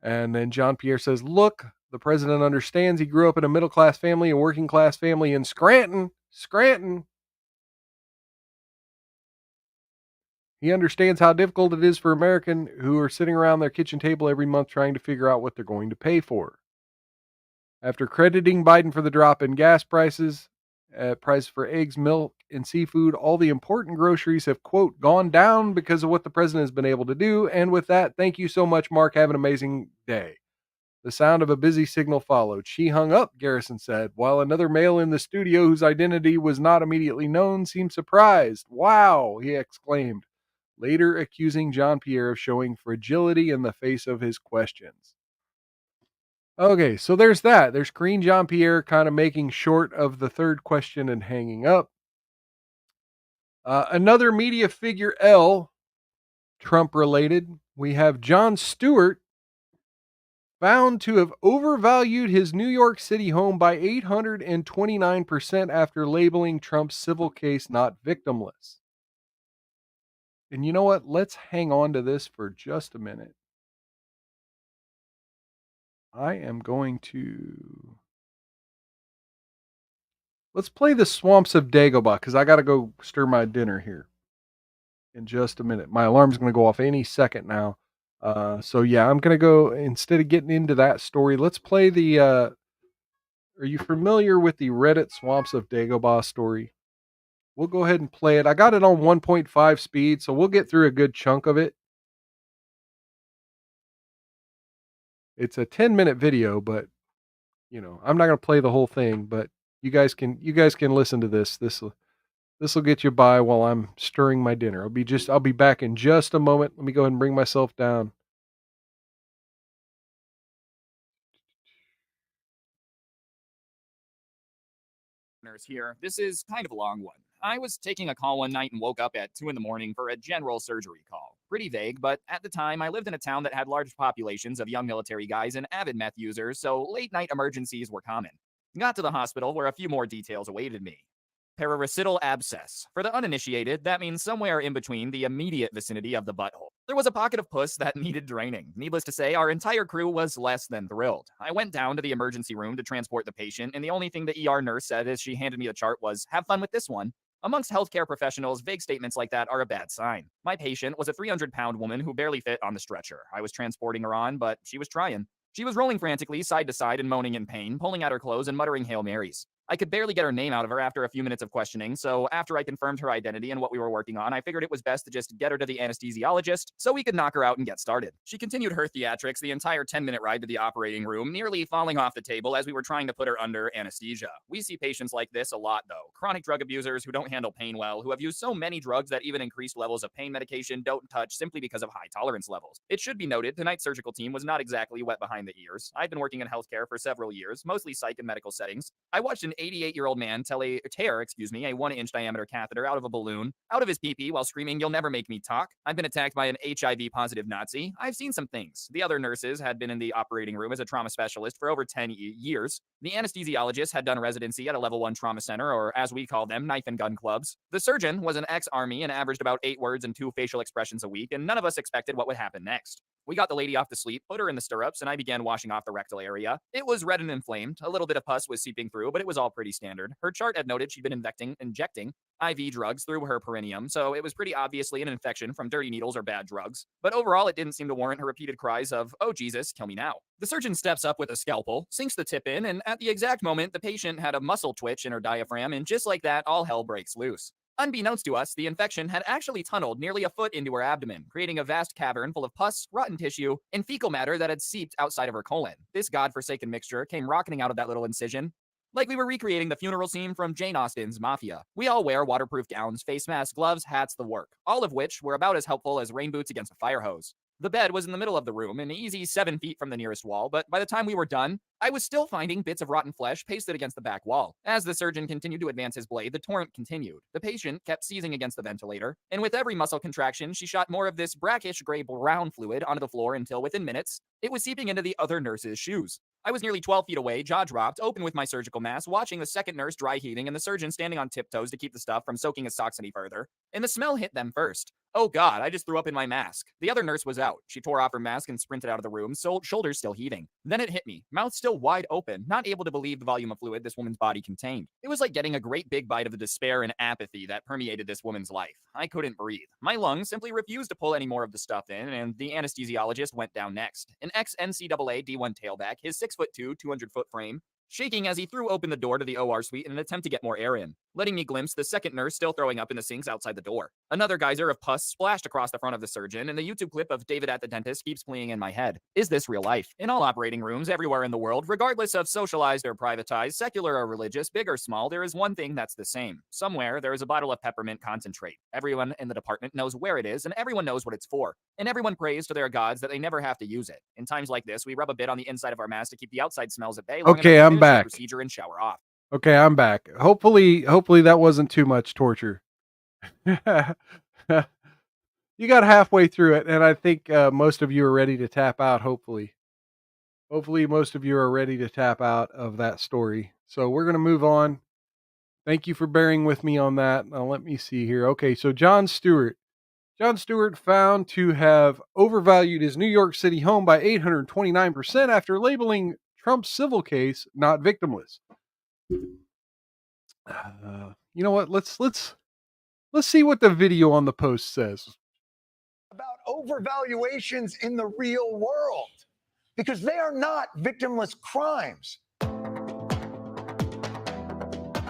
And then Jean Pierre says, look, the president understands he grew up in a middle class family, a working class family in Scranton. He understands how difficult it is for Americans who are sitting around their kitchen table every month trying to figure out what they're going to pay for. After crediting Biden for the drop in gas prices, prices for eggs, milk, and seafood, all the important groceries have, quote, gone down because of what the president has been able to do. And with that, thank you so much, Mark. Have an amazing day. The sound of a busy signal followed. She hung up, Garrison said, while another male in the studio, whose identity was not immediately known, seemed surprised. Wow, he exclaimed, later accusing Jean Pierre of showing fragility in the face of his questions. Okay, so there's that. There's Karine Jean Pierre kind of making short of the third question and hanging up. Another media figure, L, Trump related. We have Jon Stewart found to have overvalued his New York City home by 829% after labeling Trump's civil case not victimless. And you know what? Let's hang on to this for just a minute. I am going to... Let's play the Swamps of Dagobah because I got to go stir my dinner here in just a minute. My alarm's going to go off any second now. So yeah, I'm going to go, instead of getting into that story, let's play the, are you familiar with the Reddit Swamps of Dagobah story? We'll go ahead and play it. I got it on 1.5 speed, so we'll get through a good chunk of it. It's a 10-minute video, but I'm not going to play the whole thing, but you guys can listen to this. This will get you by while I'm stirring my dinner. I'll be back in just a moment. Let me go ahead and bring myself down. Here. This is kind of a long one. I was taking a call one night and woke up at 2 in the morning for a general surgery call. pretty vague, but at the time, I lived in a town that had large populations of young military guys and avid meth users, so late night emergencies were common. Got to the hospital where a few more details awaited me. Parasital abscess. For the uninitiated, that means somewhere in between the immediate vicinity of the butthole. There was a pocket of puss that needed draining. Needless to say, our entire crew was less than thrilled. I went down to the emergency room to transport the patient, and the only thing the ER nurse said as she handed me the chart was, "Have fun with this one." Amongst healthcare professionals, vague statements like that are a bad sign. My patient was a 300-pound woman who barely fit on the stretcher. I was transporting her on, but she was trying. She was rolling frantically side to side and moaning in pain, pulling at her clothes and muttering Hail Marys. I could barely get her name out of her after a few minutes of questioning, so after I confirmed her identity and what we were working on, I figured it was best to just get her to the anesthesiologist so we could knock her out and get started. She continued her theatrics the entire 10-minute ride to the operating room, nearly falling off the table as we were trying to put her under anesthesia. We see patients like this a lot, though. Chronic drug abusers who don't handle pain well, who have used so many drugs that even increased levels of pain medication don't touch simply because of high tolerance levels. It should be noted, tonight's surgical team was not exactly wet behind the ears. I've been working in healthcare for several years, mostly psych and medical settings. I watched an 88-year-old man tear a 1-inch diameter catheter out of a balloon, out of his pee-pee while screaming, "You'll never make me talk." I've been attacked by an HIV-positive Nazi. I've seen some things. The other nurses had been in the operating room as a trauma specialist for over 10 years. The anesthesiologist had done residency at a level 1 trauma center, or as we call them, knife and gun clubs. The surgeon was an ex-army and averaged about 8 words and 2 facial expressions a week, and none of us expected what would happen next. We got the lady off to sleep, put her in the stirrups, and I began washing off the rectal area. It was red and inflamed. A little bit of pus was seeping through, but it was all pretty standard. Her chart had noted she'd been injecting IV drugs through her perineum, so it was pretty obviously an infection from dirty needles or bad drugs. But overall, it didn't seem to warrant her repeated cries of, "Oh Jesus, kill me now." The surgeon steps up with a scalpel, sinks the tip in, and at the exact moment, the patient had a muscle twitch in her diaphragm, and just like that, all hell breaks loose. Unbeknownst to us, the infection had actually tunneled nearly a foot into her abdomen, creating a vast cavern full of pus, rotten tissue, and fecal matter that had seeped outside of her colon. This godforsaken mixture came rocketing out of that little incision, like we were recreating the funeral scene from Jane Austen's Mafia. We all wear waterproof gowns, face masks, gloves, hats, the work, all of which were about as helpful as rain boots against a fire hose. The bed was in the middle of the room, an easy 7 feet from the nearest wall, but by the time we were done, I was still finding bits of rotten flesh pasted against the back wall. As the surgeon continued to advance his blade, the torrent continued. The patient kept seizing against the ventilator, and with every muscle contraction, she shot more of this brackish gray-brown fluid onto the floor until, within minutes, it was seeping into the other nurse's shoes. I was nearly 12 feet away, jaw dropped, open with my surgical mask, watching the second nurse dry heaving and the surgeon standing on tiptoes to keep the stuff from soaking his socks any further. And the smell hit them first. Oh God, I just threw up in my mask. The other nurse was out. She tore off her mask and sprinted out of the room, shoulders still heaving. Then it hit me, mouth still wide open, not able to believe the volume of fluid this woman's body contained. It was like getting a great big bite of the despair and apathy that permeated this woman's life. I couldn't breathe. My lungs simply refused to pull any more of the stuff in, and the anesthesiologist went down next. An ex-NCAA D1 tailback, his 6'2", 200-foot frame, shaking as he threw open the door to the OR suite in an attempt to get more air in, letting me glimpse the second nurse still throwing up in the sinks outside the door. Another geyser of pus splashed across the front of the surgeon, and the YouTube clip of David at the dentist keeps playing in my head. Is this real life? In all operating rooms everywhere in the world, regardless of socialized or privatized, secular or religious, big or small, there is one thing that's the same. Somewhere, there is a bottle of peppermint concentrate. Everyone in the department knows where it is, and everyone knows what it's for. And everyone prays to their gods that they never have to use it. In times like this, we rub a bit on the inside of our mask to keep the outside smells at bay. Okay, I'm back. Procedure and shower off. Okay, I'm back. Hopefully that wasn't too much torture. You got halfway through it, and I think most of you are ready to tap out, hopefully. Hopefully most of you are ready to tap out of that story. So we're going to move on. Thank you for bearing with me on that. Now let me see here. Okay, so Jon Stewart. Jon Stewart found to have overvalued his New York City home by 829% after labeling Trump's civil case not victimless. You know what? Let's see what the video on the post says about overvaluations in the real world, because they are not victimless crimes.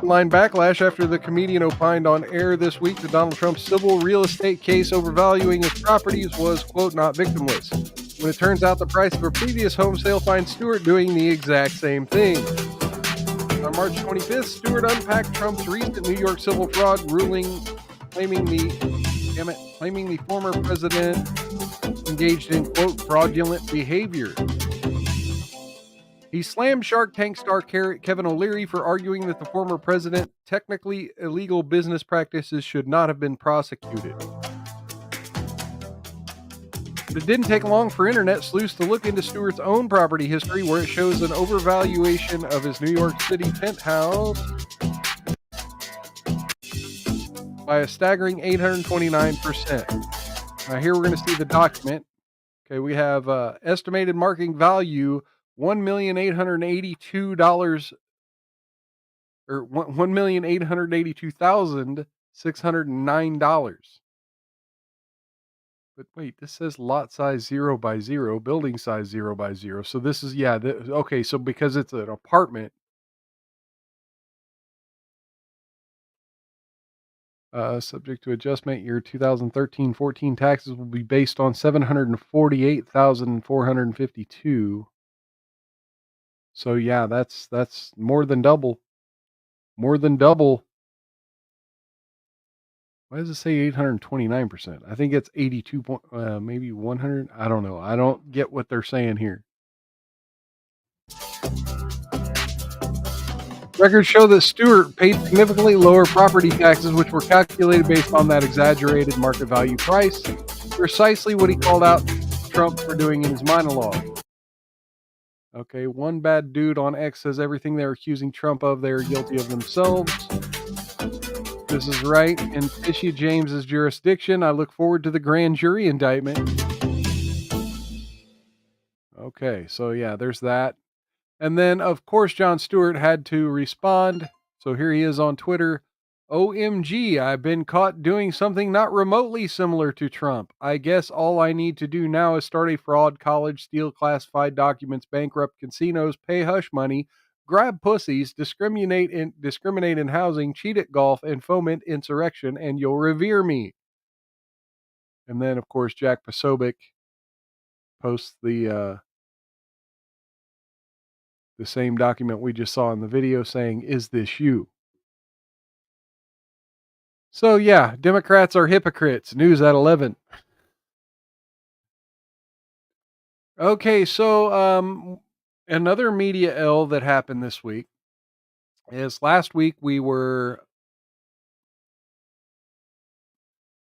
Online backlash after the comedian opined on air this week that Donald Trump's civil real estate case overvaluing his properties was, quote, not victimless. When it turns out the price of a previous home sale finds Stewart doing the exact same thing. On March 25th, Stewart unpacked Trump's recent New York civil fraud ruling, claiming the former president engaged in, quote, fraudulent behavior. He slammed Shark Tank star Kevin O'Leary for arguing that the former president technically illegal business practices should not have been prosecuted. But it didn't take long for internet sleuths to look into Stewart's own property history, where it shows an overvaluation of his New York City penthouse by a staggering 829%. Now here we're going to see the document. Okay, we have estimated marking value $1,882 or $1,882,609. But wait, this says lot size 0 by 0, building size 0 by 0. So this is, yeah, okay, so because it's an apartment, subject to adjustment, your 2013-14 taxes will be based on 748,452. So yeah, that's more than double. More than double. Why does it say 829%? I think it's 82 point, maybe 100. I don't know. I don't get what they're saying here. Records show that Stewart paid significantly lower property taxes, which were calculated based on that exaggerated market value price, precisely what he called out Trump for doing in his monologue. Okay, one bad dude on X says everything they're accusing Trump of, they're guilty of themselves. This is right in Tisha James's jurisdiction. I look forward to the grand jury indictment. Okay, so yeah, there's that. And then, of course, Jon Stewart had to respond. So here he is on Twitter. OMG, I've been caught doing something not remotely similar to Trump. I guess all I need to do now is start a fraud college, steal classified documents, bankrupt casinos, pay hush money, grab pussies, discriminate in housing, cheat at golf, and foment insurrection, and you'll revere me. And then, of course, Jack Posobiec posts the same document we just saw in the video saying, "Is this you?" So yeah, Democrats are hypocrites. News at 11. Okay, so another media L that happened this week is last week we were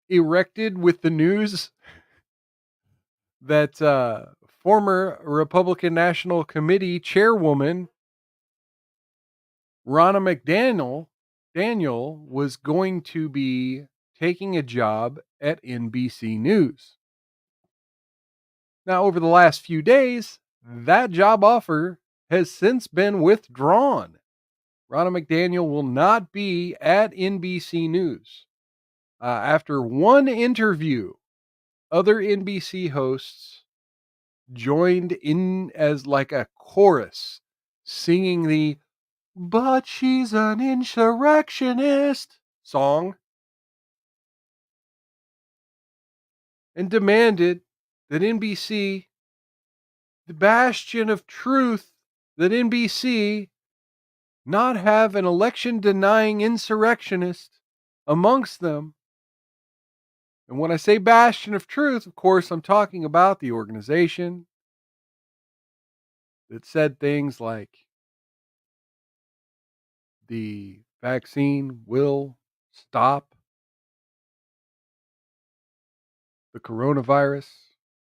erected with the news that former Republican National Committee chairwoman Ronna McDaniel was going to be taking a job at NBC News. Now, over the last few days, that job offer has since been withdrawn. Ronna McDaniel will not be at NBC News. After one interview, other NBC hosts joined in as like a chorus, singing the "But She's an Insurrectionist" song, and demanded that NBC, the bastion of truth, that NBC not have an election denying insurrectionist amongst them. And when I say bastion of truth, of course, I'm talking about the organization that said things like the vaccine will stop the coronavirus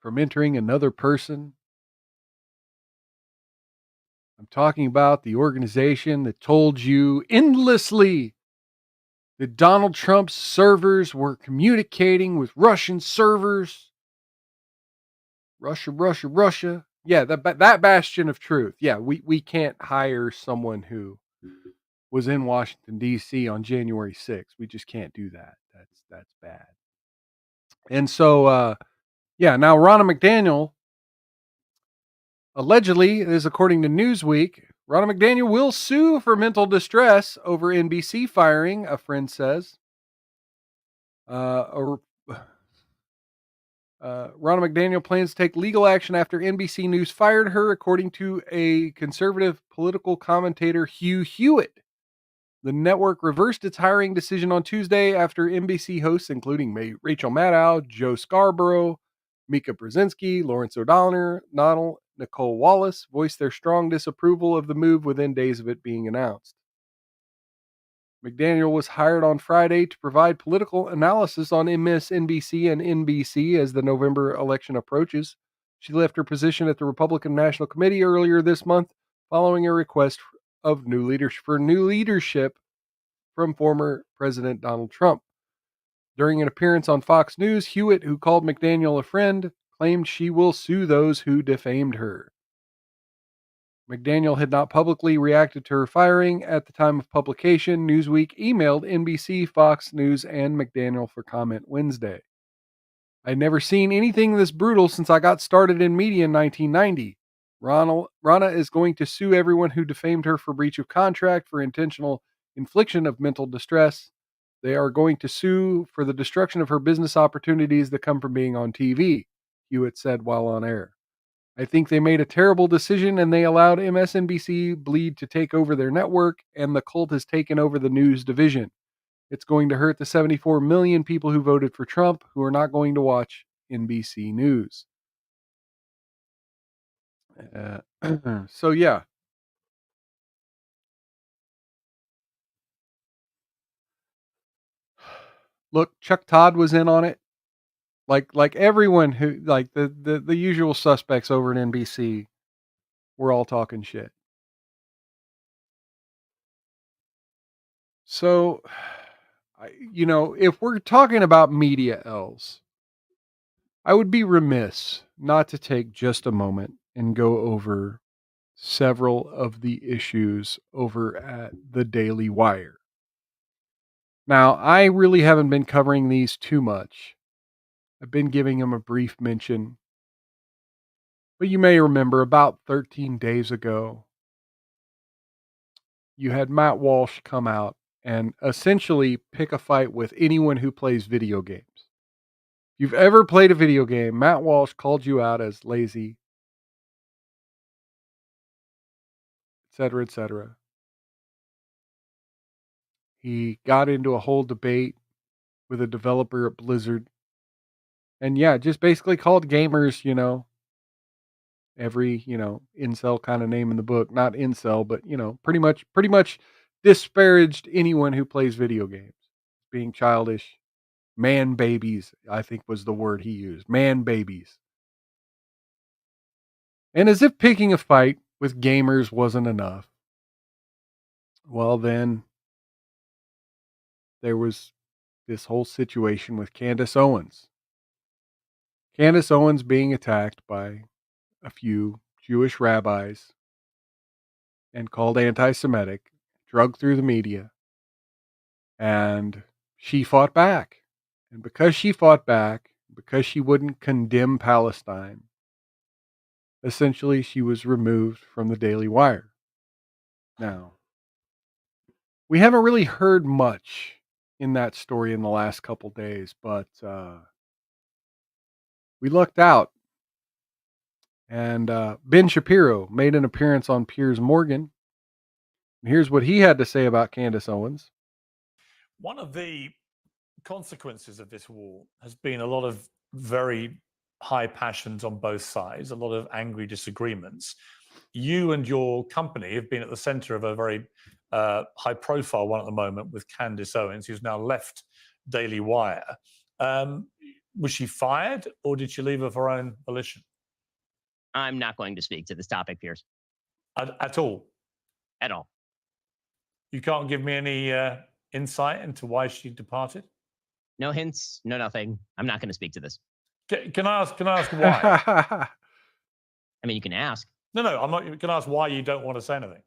from entering another person. I'm talking about the organization that told you endlessly that Donald Trump's servers were communicating with Russian servers. Russia, Russia, Russia. Yeah, that bastion of truth. Yeah, we can't hire someone who was in Washington, D.C. on January 6th. We just can't do that. That's bad. And so, yeah, now Ronna McDaniel allegedly, is according to Newsweek, Ronna McDaniel will sue for mental distress over NBC firing, a friend says. Ronna McDaniel plans to take legal action after NBC News fired her, according to a conservative political commentator, Hugh Hewitt. The network reversed its hiring decision on Tuesday after NBC hosts, including Rachel Maddow, Joe Scarborough, Mika Brzezinski, Lawrence O'Donnell, Nicole Wallace, voiced their strong disapproval of the move within days of it being announced. McDaniel was hired on Friday to provide political analysis on MSNBC and NBC as the November election approaches. She left her position at the Republican National Committee earlier this month following a request of new leadership from former President Donald Trump. During an appearance on Fox News, Hewitt, who called McDaniel a friend, claimed she will sue those who defamed her. McDaniel had not publicly reacted to her firing. At the time of publication, Newsweek emailed NBC, Fox News, and McDaniel for comment Wednesday. I'd never seen anything this brutal since I got started in media in 1990. Rana is going to sue everyone who defamed her for breach of contract for intentional infliction of mental distress. They are going to sue for the destruction of her business opportunities that come from being on TV, Hewitt said while on air. I think they made a terrible decision and they allowed MSNBC Bleed to take over their network, and the cult has taken over the news division. It's going to hurt the 74 million people who voted for Trump who are not going to watch NBC News. So, yeah. Look, Chuck Todd was in on it. Like everyone who, like the usual suspects over at NBC, were all talking shit. So, if we're talking about media elves, I would be remiss not to take just a moment and go over several of the issues over at the Daily Wire. Now, I really haven't been covering these too much. I've been giving them a brief mention. But you may remember about 13 days ago, you had Matt Walsh come out and essentially pick a fight with anyone who plays video games. If you've ever played a video game, Matt Walsh called you out as lazy, etc., etc. He got into a whole debate with a developer at Blizzard. And yeah, just basically called gamers, every, incel kind of name in the book. Not incel, but, pretty much disparaged anyone who plays video games. Being childish. Man babies, I think was the word he used. Man babies. And as if picking a fight with gamers wasn't enough, well, then there was this whole situation with Candace Owens. Candace Owens being attacked by a few Jewish rabbis and called anti Semitic, drugged through the media. And she fought back. And because she fought back, because she wouldn't condemn Palestine, essentially she was removed from the Daily Wire. Now, we haven't really heard much in that story in the last couple days, but we lucked out. And Ben Shapiro made an appearance on Piers Morgan. And here's what he had to say about Candace Owens. One of the consequences of this war has been a lot of very high passions on both sides, a lot of angry disagreements. You and your company have been at the center of a very high profile one at the moment with Candace Owens, who's now left Daily Wire. Was she fired or did she leave of her own volition? I'm not going to speak to this topic, Piers. At all? At all. You can't give me any insight into why she departed? No hints, no nothing. I'm not going to speak to this. Can I ask why? I mean, you can ask. No, I'm not. You can ask why you don't want to say anything.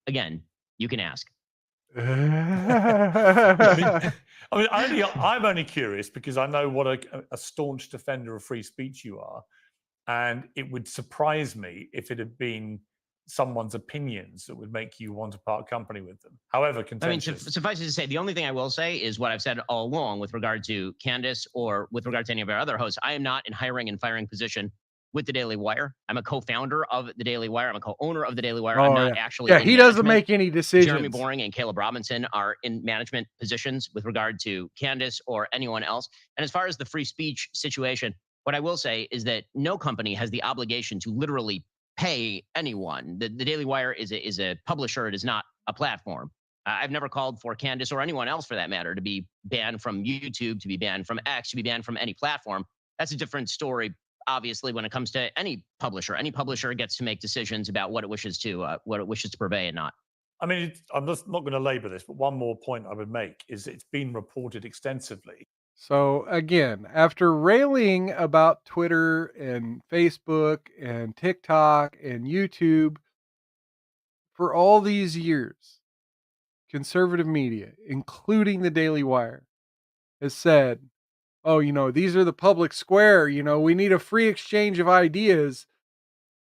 Again, you can ask. I'm only curious because I know what a staunch defender of free speech you are, and it would surprise me if it had been someone's opinions that would make you want to part company with them, however contentious. I mean, suffice it to say, the only thing I will say is what I've said all along with regard to Candace or with regard to any of our other hosts. I am not in hiring and firing position with the Daily Wire. I'm a co-founder of the Daily Wire. I'm a co-owner of the Daily Wire. I'm not actually. Yeah, he doesn't make any decisions. Jeremy Boring and Caleb Robinson are in management positions with regard to Candace or anyone else. And as far as the free speech situation, what I will say is that no company has the obligation to literally pay anyone. The Daily Wire is a publisher. It is not a platform. I've never called for Candace or anyone else for that matter to be banned from YouTube, to be banned from X, to be banned from any platform. That's a different story. Obviously, when it comes to any publisher gets to make decisions about what it wishes to purvey and not. I mean, I'm just not going to labor this, but one more point I would make is it's been reported extensively. So again, after railing about Twitter and Facebook and TikTok and YouTube for all these years, conservative media, including the Daily Wire, has said, oh, these are the public square, we need a free exchange of ideas,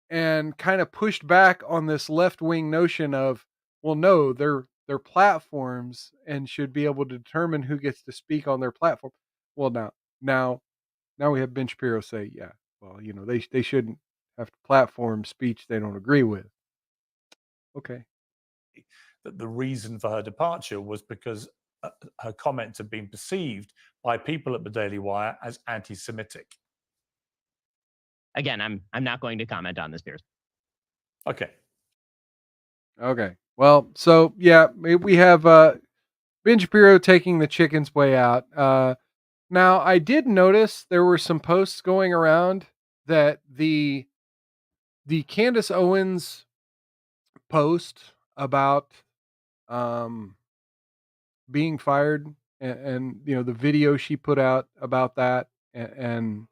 and kind of pushed back on this left-wing notion of, well, no, they're platforms and should be able to determine who gets to speak on their platform. Well, now we have Ben Shapiro say, yeah, well, they shouldn't have to platform speech they don't agree with. Okay. That the reason for her departure was because her comments had been perceived by people at the Daily Wire as anti-Semitic. Again, I'm not going to comment on this, Piers. Okay. Well, so yeah, we have Ben Shapiro taking the chicken's way out. Now, I did notice there were some posts going around that the Candace Owens post about being fired, and the video she put out about that, and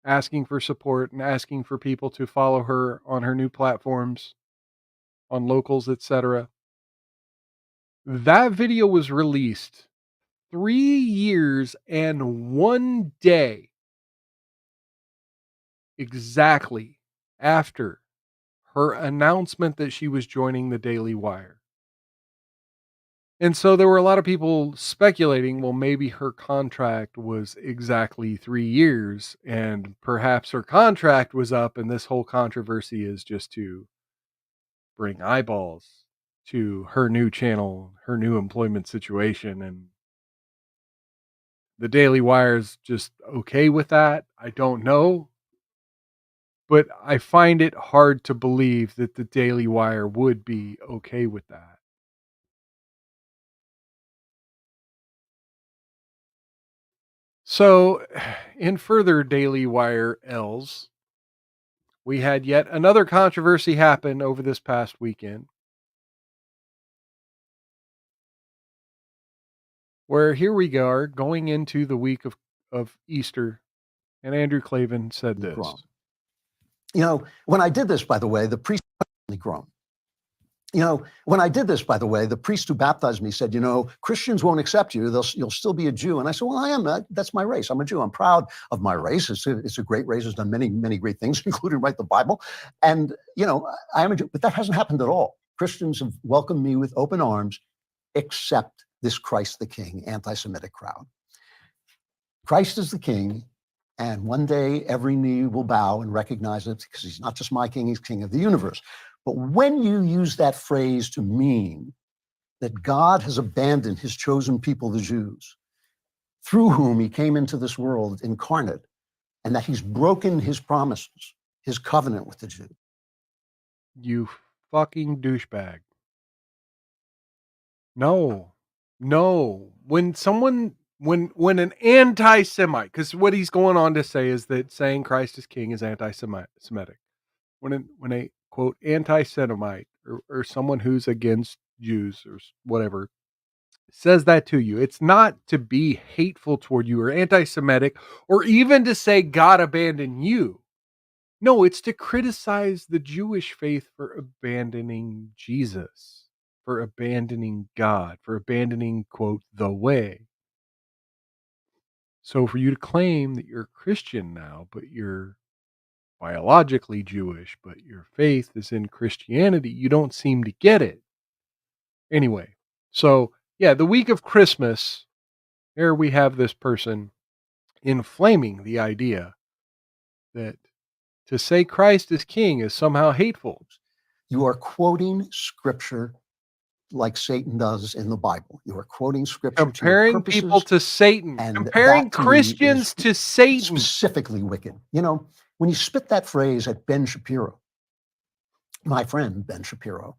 asking for support and asking for people to follow her on her new platforms, on locals, etc. That video was released 3 years and 1 day exactly after her announcement that she was joining the Daily Wire. And so there were a lot of people speculating, well, maybe her contract was exactly 3 years, and perhaps her contract was up, and this whole controversy is just to bring eyeballs to her new channel, her new employment situation, and the Daily Wire's just okay with that. I don't know. But I find it hard to believe that the Daily Wire would be okay with that. So, in further Daily Wire L's, we had yet another controversy happen over this past weekend, where here we are going into the week of Easter, and Andrew Clavin said this. Grown. When I did this, by the way, the priest grown. When I did this, by the way, the priest who baptized me said, Christians won't accept you. You'll still be a Jew. And I said, well, I am. That's my race. I'm a Jew. I'm proud of my race. It's a great race. It's done many, many great things, including write the Bible. And, I am a Jew. But that hasn't happened at all. Christians have welcomed me with open arms, except this Christ the King anti-Semitic crowd. Christ is the King. And one day every knee will bow and recognize it, because he's not just my king, he's king of the universe. But when you use that phrase to mean that God has abandoned his chosen people, the Jews, through whom he came into this world incarnate, and that he's broken his promises, his covenant with the Jews. You fucking douchebag. No. When an anti-Semite, because what he's going on to say is that saying Christ is king is anti-Semitic. When a quote anti-Semite or someone who's against Jews or whatever says that to you, it's not to be hateful toward you or anti-Semitic, or even to say God abandoned you. No, it's to criticize the Jewish faith for abandoning Jesus, for abandoning God, for abandoning, quote, the way. So for you to claim that you're a Christian now, but you're biologically Jewish, but your faith is in Christianity, you don't seem to get it. Anyway, so yeah, the week of Christmas, there we have this person inflaming the idea that to say Christ is king is somehow hateful. You are quoting scripture like Satan does in the Bible. You are quoting scripture Comparing to people to Satan, and comparing that to me Christians is to Satan. specifically wicked. When you spit that phrase at Ben Shapiro, my friend Ben Shapiro,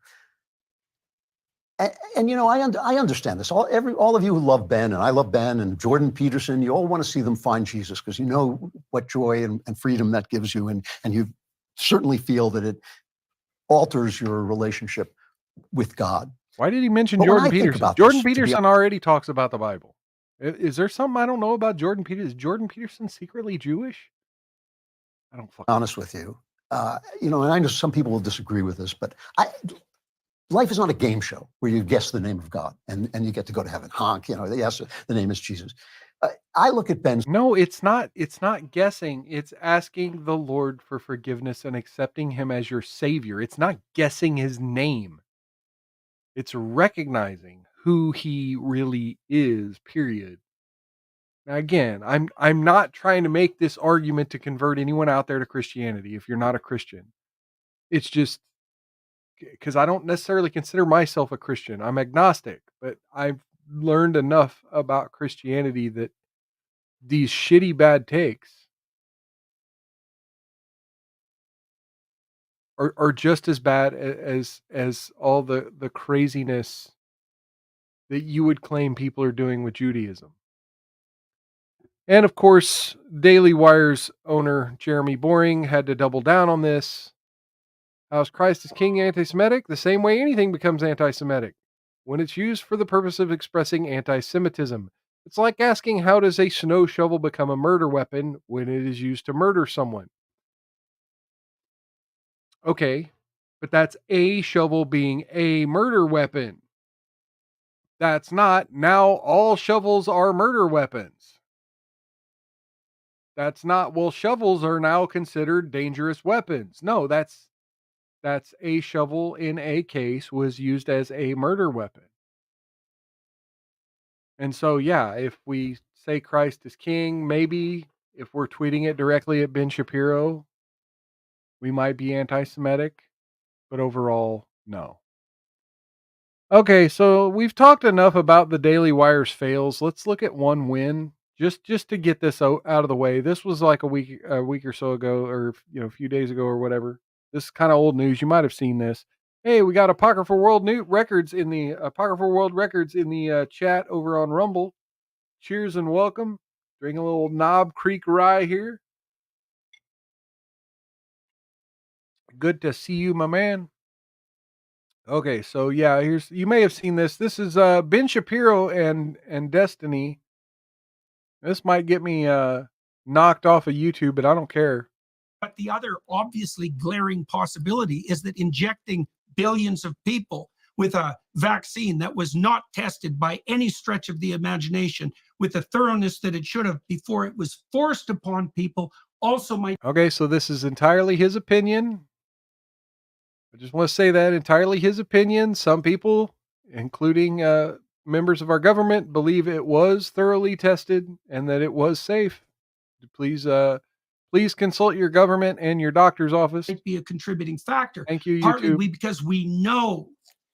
And you know, I understand this. All of you who love Ben, and I love Ben and Jordan Peterson, you all want to see them find Jesus because you know what joy and freedom that gives you, and you certainly feel that it alters your relationship with God. Why did he mention But when Jordan I think Peterson? about Jordan this, to be Peterson already talks about the Bible. Is there something I don't know about Jordan Peterson? Is Jordan Peterson secretly Jewish? I don't fucking honest with you, you know, and I know some people will disagree with this, but life is not a game show where you guess the name of God and you get to go to heaven. Honk, you know, yes, the name is Jesus. I look at Ben's. No, it's not. It's not guessing. It's asking the Lord for forgiveness and accepting him as your savior. It's not guessing his name. It's recognizing who he really is, period. Now, again, I'm not trying to make this argument to convert anyone out there to Christianity if you're not a Christian. It's just because I don't necessarily consider myself a Christian. I'm agnostic, but I've learned enough about Christianity that these shitty bad takes are just as bad as all the craziness that you would claim people are doing with Judaism. And of course, Daily Wire's owner Jeremy Boring had to double down on this. How's Christ is King anti-Semitic? The same way anything becomes anti-Semitic, when it's used for the purpose of expressing anti-Semitism. It's like asking how does a snow shovel become a murder weapon when it is used to murder someone? Okay, but that's a shovel being a murder weapon. That's not now all shovels are murder weapons. That's not, well, shovels are now considered dangerous weapons. No, that's a shovel in a case was used as a murder weapon. And so, yeah, if we say Christ is king, maybe if we're tweeting it directly at Ben Shapiro, we might be anti-Semitic, but overall, no. Okay, so we've talked enough about the Daily Wire's fails. Let's look at one win, just to get this out of the way. This was like a week or so ago, or a few days ago, or whatever. This is kind of old news. You might have seen this. Hey, we got Apocryphal World Records in the chat over on Rumble. Cheers and welcome. Drink a little Knob Creek rye here. Good to see you, my man. Okay, so yeah, you may have seen this. This is Ben Shapiro and Destiny. This might get me knocked off of YouTube, but I don't care. But the other obviously glaring possibility is that injecting billions of people with a vaccine that was not tested by any stretch of the imagination with the thoroughness that it should have before it was forced upon people also might. Okay, so this is entirely his opinion. I just want to say that entirely his opinion. Some people, including members of our government, believe it was thoroughly tested and that it was safe. Please consult your government and your doctor's office. Might be a contributing factor. Thank you, Partly YouTube. because we know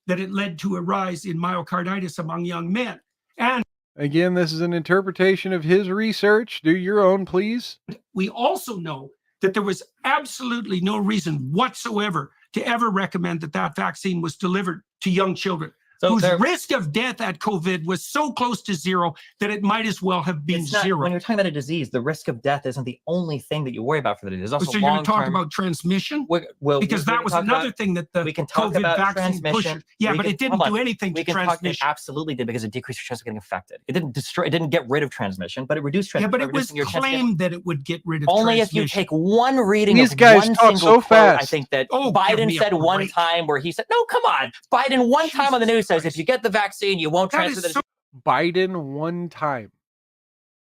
that it led to a rise in myocarditis among young men. And again, this is an interpretation of his research. Do your own, please. We also know that there was absolutely no reason whatsoever to ever recommend that vaccine was delivered to young children. So whose risk of death at COVID was so close to zero that it might as well have been zero. When you're talking about a disease, the risk of death isn't the only thing that you worry about for the disease. There's also so you're going to talk about transmission? Because that was another thing that the COVID vaccine pushed. Yeah, but it didn't do anything to transmission. It absolutely did because it decreased your chance of getting infected. It didn't destroy. It didn't get rid of transmission, but it reduced transmission. Yeah, but it was claimed that it would get rid of only transmission. if you take one reading These of guys one talk single so quote. fast. I think that Biden said one time where he said, "No, come on." Biden one time on the news says, "If you get the vaccine, you won't transfer the." Biden one time.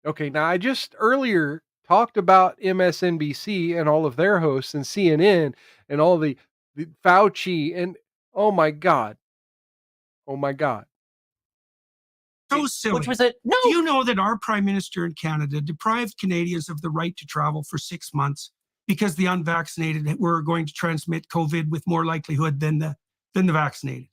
Okay, now I just earlier talked about MSNBC and all of their hosts and CNN and all the Fauci and oh my God. So silly. Which was it? No. Do you know that our prime minister in Canada deprived Canadians of the right to travel for 6 months because the unvaccinated were going to transmit COVID with more likelihood than the vaccinated?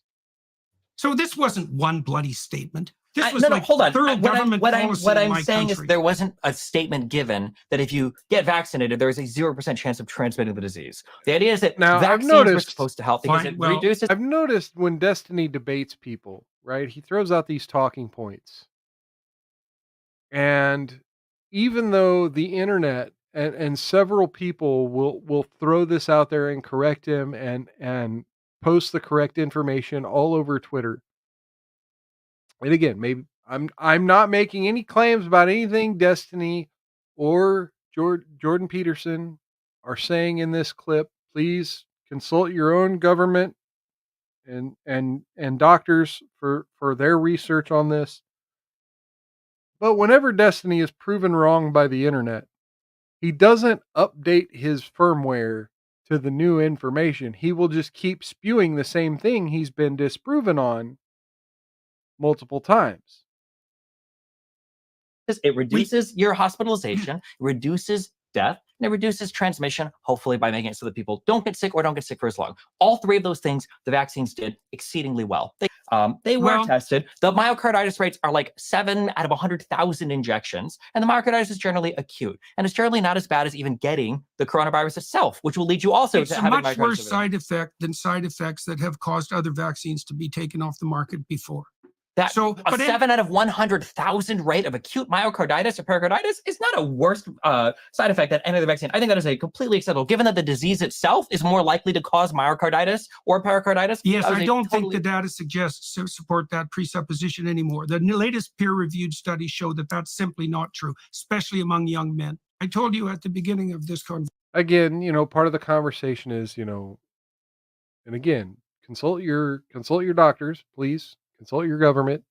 So this wasn't one bloody statement. This was no, like hold on. thorough government What policy in I'm my saying country. is there wasn't a statement given that if you get vaccinated, there is a 0% chance of transmitting the disease. The idea is that Now, vaccines were supposed to help because Fine, it well, reduces. I've noticed when Destiny debates people, right? He throws out these talking points. And even though the internet and several people will throw this out there and correct him and post the correct information all over Twitter. And again, maybe I'm not making any claims about anything Destiny or Jordan Peterson are saying in this clip. Please consult your own government and doctors for their research on this. But whenever Destiny is proven wrong by the internet, he doesn't update his firmware to the new information. He will just keep spewing the same thing he's been disproven on multiple times. It reduces your hospitalization, reduces death, and it reduces transmission, hopefully by making it so that people don't get sick or don't get sick for as long. All three of those things, the vaccines did exceedingly well. They were tested. The myocarditis rates are like 7 out of 100,000 injections, and the myocarditis is generally acute, and it's generally not as bad as even getting the coronavirus itself, which will lead you also it's to a having much myocarditis. worse side effect than side effects that have caused other vaccines to be taken off the market before. That So, a 7 out of 100,000 rate of acute myocarditis or pericarditis is not a worse side effect than any other vaccine. I think that is a completely acceptable, given that the disease itself is more likely to cause myocarditis or pericarditis. Yes, I don't think the data suggests to support that presupposition anymore. The latest peer-reviewed studies show that that's simply not true, especially among young men. I told you at the beginning of this conversation. Again, part of the conversation is, and again, consult your doctors, please. Consult your government.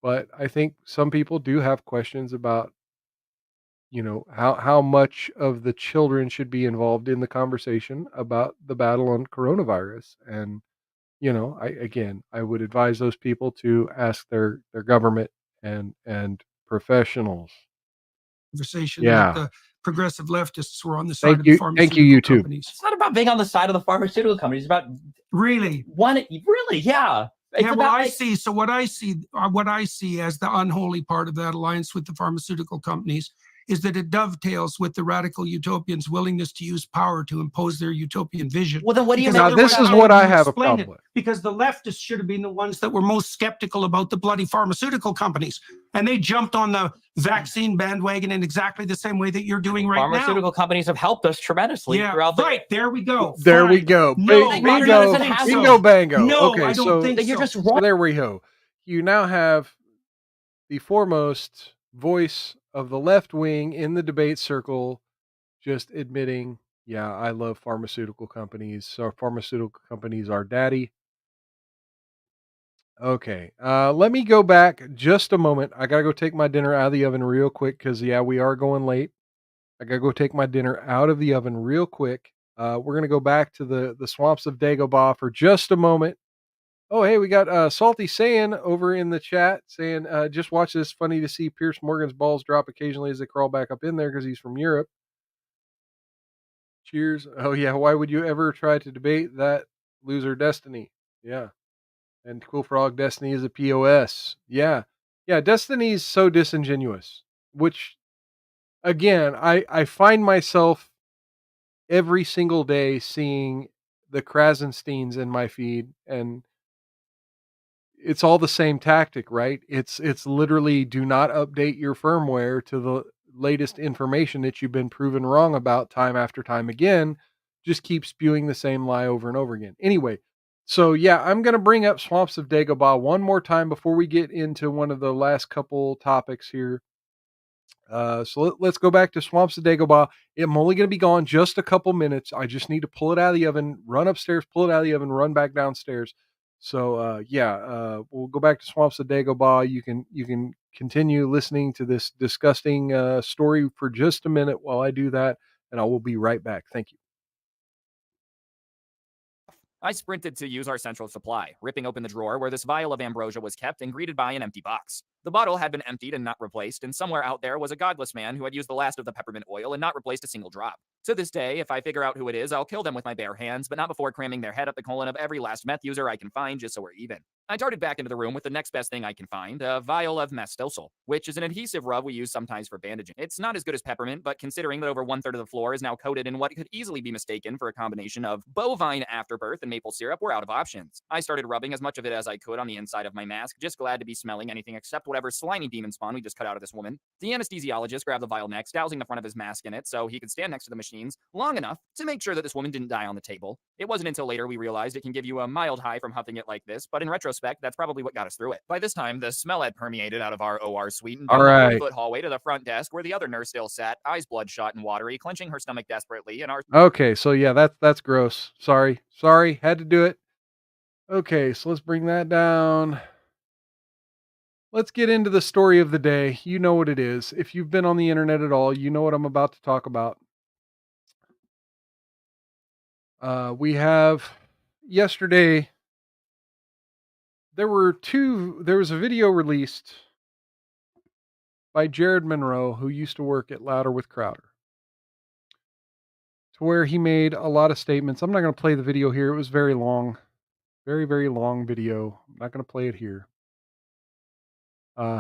But I think some people do have questions about, how much of the children should be involved in the conversation about the battle on coronavirus. And, I would advise those people to ask their government and professionals. Conversation Yeah. that the progressive leftists were on the side Thank of the you. pharmaceutical Thank you, you too. companies. It's not about being on the side of the pharmaceutical companies. It's about Really? yeah. It's Yeah, well, about, I see. So what I see as the unholy part of that alliance with the pharmaceutical companies is that it dovetails with the radical utopians' willingness to use power to impose their utopian vision. Well, then what do you Because make? Now, otherwise, this is how what do I you have a explain problem it? with. Because the leftists should have been the ones that were most skeptical about the bloody pharmaceutical companies, and they jumped on the vaccine bandwagon in exactly the same way that you're doing right now. Pharmaceutical companies have helped us tremendously throughout the right. There we go. There we Fine. go. No, Modern Bingo, medicine has bingo, bango. No, Okay, I don't think Then you're so. just so wrong. there we go. You now have the foremost voice of the left wing in the debate circle just admitting, yeah, I love pharmaceutical companies. So pharmaceutical companies are daddy. Okay. Let me go back just a moment. I gotta go take my dinner out of the oven real quick because we are going late. I gotta go take my dinner out of the oven real quick. We're gonna go back to the swamps of Dagobah for just a moment. Oh, hey, we got Salty Saiyan over in the chat saying, just watch this. Funny to see Pierce Morgan's balls drop occasionally as they crawl back up in there because he's from Europe. Cheers. Oh, yeah. Why would you ever try to debate that loser Destiny? Yeah. And Cool Frog Destiny is a POS. Yeah. Yeah. Destiny's so disingenuous, which, again, I find myself every single day seeing the Krasensteins in my feed, and it's all the same tactic, right? It's literally do not update your firmware to the latest information that you've been proven wrong about time after time again. Just keep spewing the same lie over and over again. Anyway, so yeah, I'm going to bring up Swamps of Dagobah one more time before we get into one of the last couple topics here. So let's go back to Swamps of Dagobah. I'm only going to be gone just a couple minutes. I just need to pull it out of the oven, run upstairs, pull it out of the oven, run back downstairs. So we'll go back to Swamps of Dagobah. You can continue listening to this disgusting story for just a minute while I do that, and I will be right back. Thank you. I sprinted to use our central supply, ripping open the drawer where this vial of ambrosia was kept and greeted by an empty box. The bottle had been emptied and not replaced, and somewhere out there was a godless man who had used the last of the peppermint oil and not replaced a single drop. To this day, if I figure out who it is, I'll kill them with my bare hands, but not before cramming their head up the colon of every last meth user I can find, just so we're even. I darted back into the room with the next best thing I can find, a vial of mastosol, which is an adhesive rub we use sometimes for bandaging. It's not as good as peppermint, but considering that over 1/3 of the floor is now coated in what could easily be mistaken for a combination of bovine afterbirth and maple syrup, we're out of options. I started rubbing as much of it as I could on the inside of my mask, just glad to be smelling anything except whatever slimy demon spawn we just cut out of this woman. The anesthesiologist grabbed the vial next, dousing the front of his mask in it so he could stand next to the machines long enough to make sure that this woman didn't die on the table. It wasn't until later we realized it can give you a mild high from huffing it like this, but in retrospect, that's probably what got us through it. By this time, the smell had permeated out of our OR suite and All down the right. 40-foot hallway to the front desk where the other nurse still sat, eyes bloodshot and watery, clenching her stomach desperately, and our Okay, so yeah, that's gross. Sorry, had to do it. Okay, so let's bring that down. Let's get into the story of the day. You know what it is. If you've been on the internet at all, you know what I'm about to talk about. We have yesterday, there was a video released by Jared Monroe, who used to work at Louder with Crowder, to where he made a lot of statements. I'm not going to play the video here. It was very long, very, very long video. I'm not going to play it here.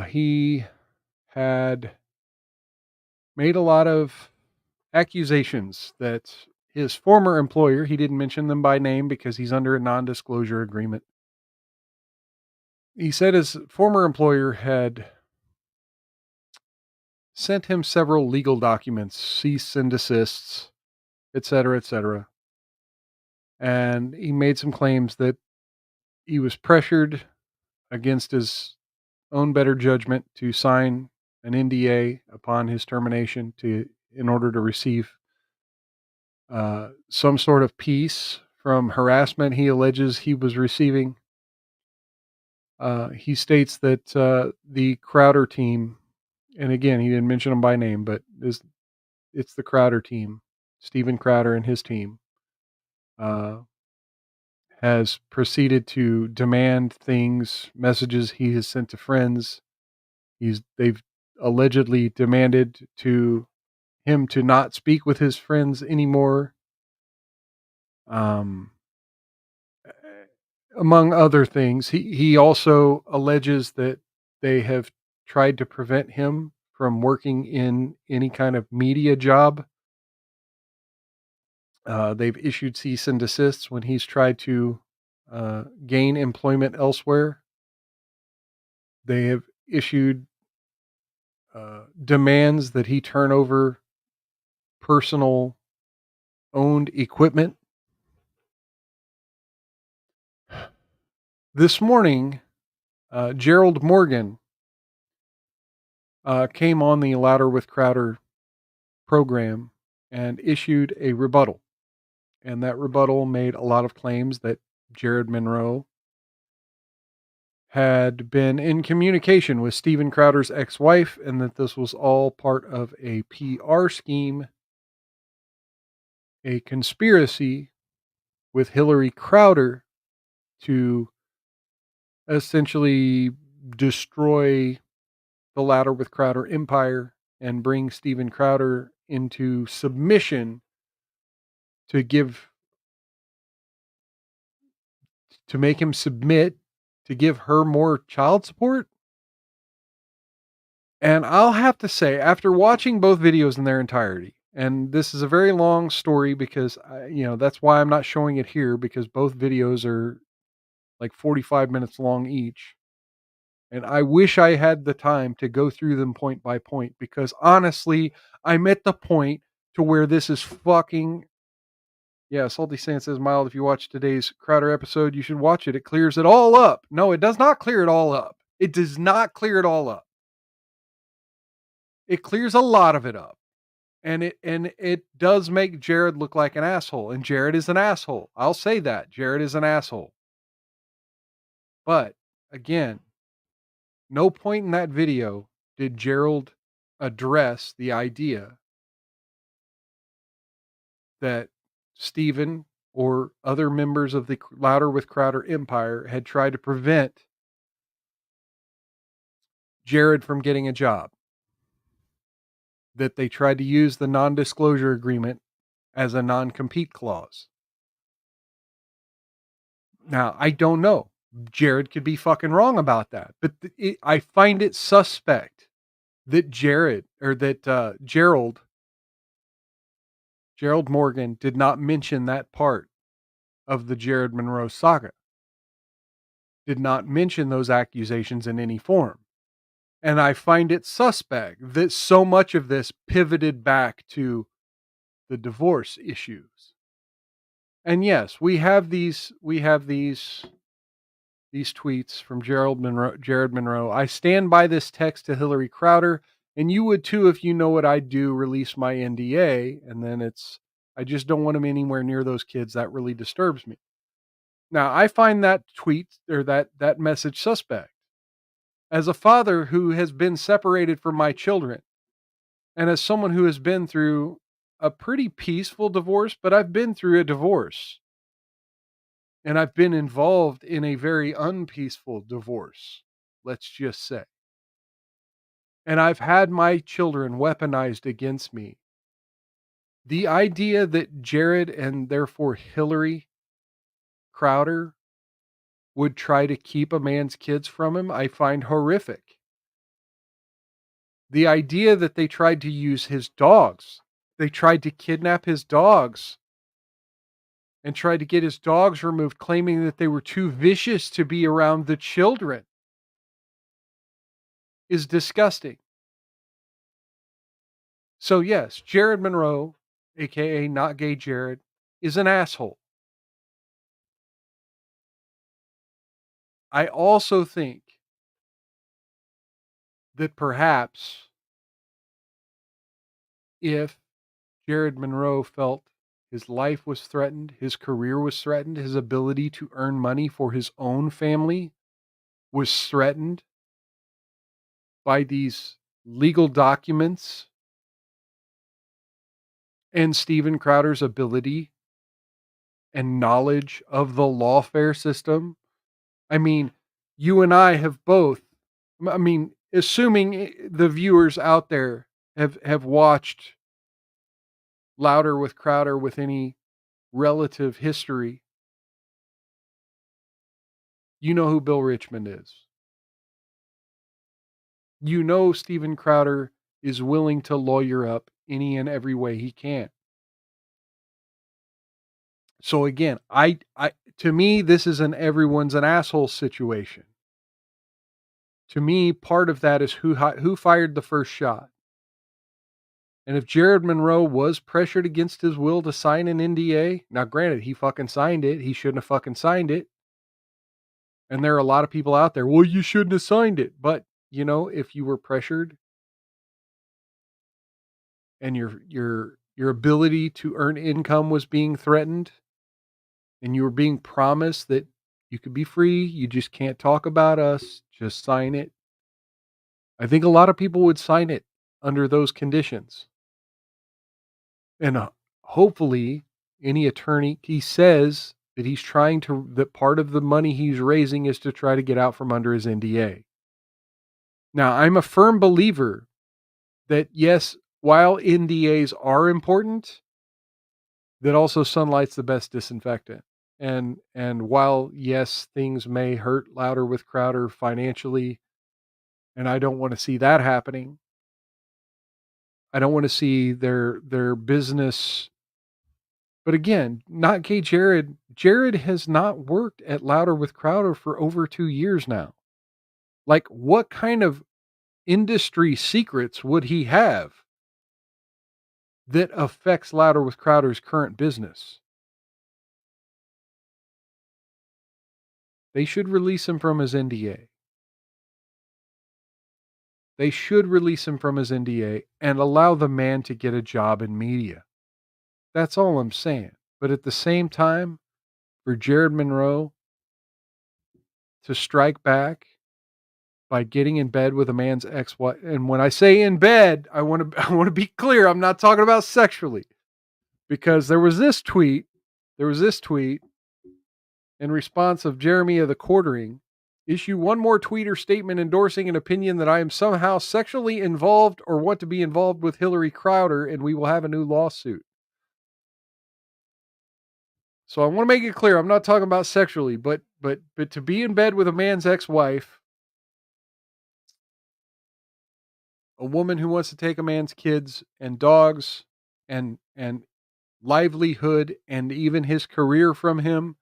He had made a lot of accusations that his former employer, he didn't mention them by name because he's under a non-disclosure agreement. He said his former employer had sent him several legal documents, cease and desists, etc., etc. And he made some claims that he was pressured against his own better judgment to sign an NDA upon his termination in order to receive some sort of peace from harassment he alleges he was receiving. He states that the Crowder team, and again, he didn't mention them by name, but it's the Crowder team, Steven Crowder and his team, has proceeded to demand things, messages he has sent to friends. They've allegedly demanded him to not speak with his friends anymore. Among other things, he also alleges that they have tried to prevent him from working in any kind of media job. They've issued cease and desists when he's tried to gain employment elsewhere. They have issued demands that he turn over personal owned equipment. This morning, Gerald Morgan came on the Louder with Crowder program and issued a rebuttal. And that rebuttal made a lot of claims that Jared Monroe had been in communication with Steven Crowder's ex-wife and that this was all part of a PR scheme, a conspiracy with Hillary Crowder to essentially destroy the Louder with Crowder empire and bring Steven Crowder into submission to make him submit to give her more child support. And I'll have to say, after watching both videos in their entirety, and this is a very long story because that's why I'm not showing it here, because both videos are like 45 minutes long each. And I wish I had the time to go through them point by point, because honestly, I'm at the point to where this is fucking. Yeah, Salty Sand says, Mild, if you watch today's Crowder episode, you should watch it. It clears it all up. No, it does not clear it all up. It does not clear it all up. It clears a lot of it up. And it does make Jared look like an asshole. And Jared is an asshole. I'll say that. Jared is an asshole. But again, no point in that video did Gerald address the idea that Steven or other members of the Louder with Crowder empire had tried to prevent Jared from getting a job, that they tried to use the non-disclosure agreement as a non-compete clause. Now, I don't know. Jared could be fucking wrong about that, but I find it suspect that Gerald Morgan did not mention that part of the Jared Monroe saga. Did not mention those accusations in any form. And I find it suspect that so much of this pivoted back to the divorce issues. And yes, we have these tweets from Jared Monroe. I stand by this text to Hillary Crowder, and you would too if you know what I'd do, release my NDA. And then I just don't want him anywhere near those kids. That really disturbs me. Now, I find that tweet or that message suspect. As a father who has been separated from my children, and as someone who has been through a pretty peaceful divorce, but I've been through a divorce. And I've been involved in a very unpeaceful divorce, let's just say. And I've had my children weaponized against me. The idea that Jared and therefore Hillary Crowder would try to keep a man's kids from him, I find horrific. The idea that they tried to use his dogs, they tried to kidnap his dogs and tried to get his dogs removed, claiming that they were too vicious to be around the children, is disgusting. So yes, Jared Monroe, aka Not Gay Jared, is an asshole. I also think that perhaps if Jared Monroe felt his life was threatened, his career was threatened, his ability to earn money for his own family was threatened by these legal documents and Steven Crowder's ability and knowledge of the lawfare system. I mean, you and I have both, assuming the viewers out there have watched Louder with Crowder with any relative history, you know who Bill Richmond is. You know Steven Crowder is willing to lawyer up any and every way he can. So again, I to me, this is an everyone's an asshole situation. To me, part of that is who fired the first shot. And if Jared Monroe was pressured against his will to sign an NDA, now granted, he fucking signed it. He shouldn't have fucking signed it. And there are a lot of people out there, well, you shouldn't have signed it. But, you know, if you were pressured and your ability to earn income was being threatened and you were being promised that you could be free, you just can't talk about us, just sign it. I think a lot of people would sign it under those conditions. And hopefully any attorney, he says that he's trying to, that part of the money he's raising is to try to get out from under his NDA. Now, I'm a firm believer that yes, while NDAs are important, that also sunlight's the best disinfectant. And while yes, things may hurt Louder with Crowder financially, and I don't want to see that happening. I don't want to see their business. But again, Not Gay Jared. Jared has not worked at Louder with Crowder for over 2 years now. Like, what kind of industry secrets would he have that affects Louder with Crowder's current business? They should release him from his NDA. They should release him from his NDA and allow the man to get a job in media. That's all I'm saying. But at the same time, for Jared Monroe to strike back by getting in bed with a man's ex-wife, and when I say in bed, I want to be clear, I'm not talking about sexually, because there was this tweet in response of Jeremy of the Quartering. issue one more tweet or statement endorsing an opinion that I am somehow sexually involved or want to be involved with Hillary Crowder, and we will have a new lawsuit. So I want to make it clear, I'm not talking about sexually, but to be in bed with a man's ex-wife, a woman who wants to take a man's kids and dogs and livelihood and even his career from him.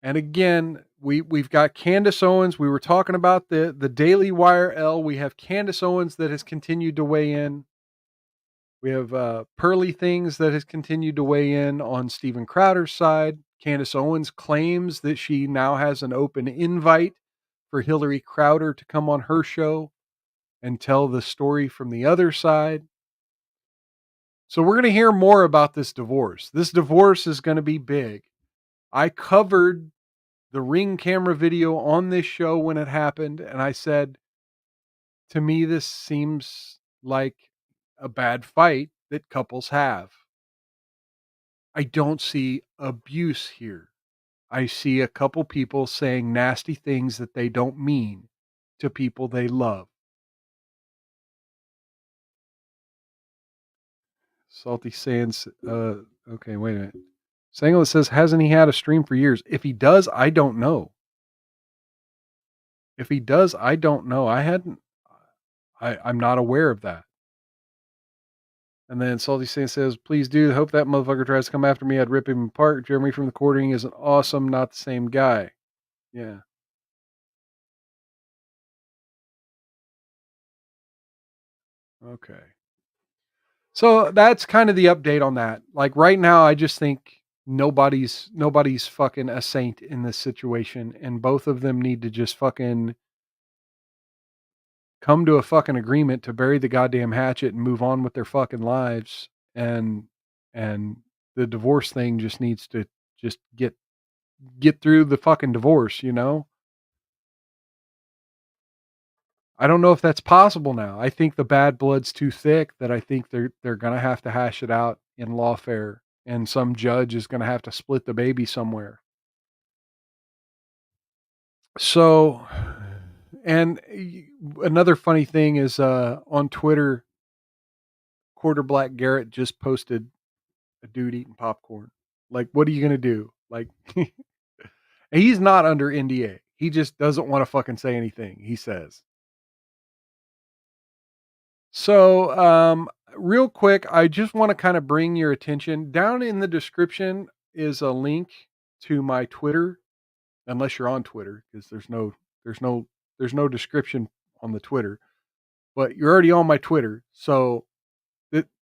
And again, we've got Candace Owens. We were talking about the Daily Wire L. We have Candace Owens that has continued to weigh in. We have Pearly Things that has continued to weigh in on Steven Crowder's side. Candace Owens claims that she now has an open invite for Hillary Crowder to come on her show and tell the story from the other side. So we're going to hear more about this divorce. This divorce is going to be big. I covered the Ring camera video on this show when it happened, and I said, to me, this seems like a bad fight that couples have. I don't see abuse here. I see a couple people saying nasty things that they don't mean to people they love. Salty Sands, okay, wait a minute. Sangla says, hasn't he had a stream for years? If he does, I don't know. If he does, I don't know. I'm not aware of that. And then Salty Saint says, please do. Hope that motherfucker tries to come after me. I'd rip him apart. Jeremy from the Quartering is an awesome, not the same guy. Yeah. Okay. So that's kind of the update on that. Like right now, I just think nobody's fucking a saint in this situation. And both of them need to just fucking come to a fucking agreement to bury the goddamn hatchet and move on with their fucking lives. And the divorce thing just needs to just get through the fucking divorce, you know? I don't know if that's possible now. I think the bad blood's too thick that I think they're gonna have to hash it out in lawfare, and some judge is gonna have to split the baby somewhere. So, and another funny thing is on Twitter, Quarter Black Garrett just posted a dude eating popcorn. Like, what are you gonna do? Like, he's not under NDA. He just doesn't want to fucking say anything. He says. So, real quick, I just want to kind of bring your attention down in the description is a link to my Twitter, unless you're on Twitter, because there's no, there's no description on the Twitter, but you're already on my Twitter. So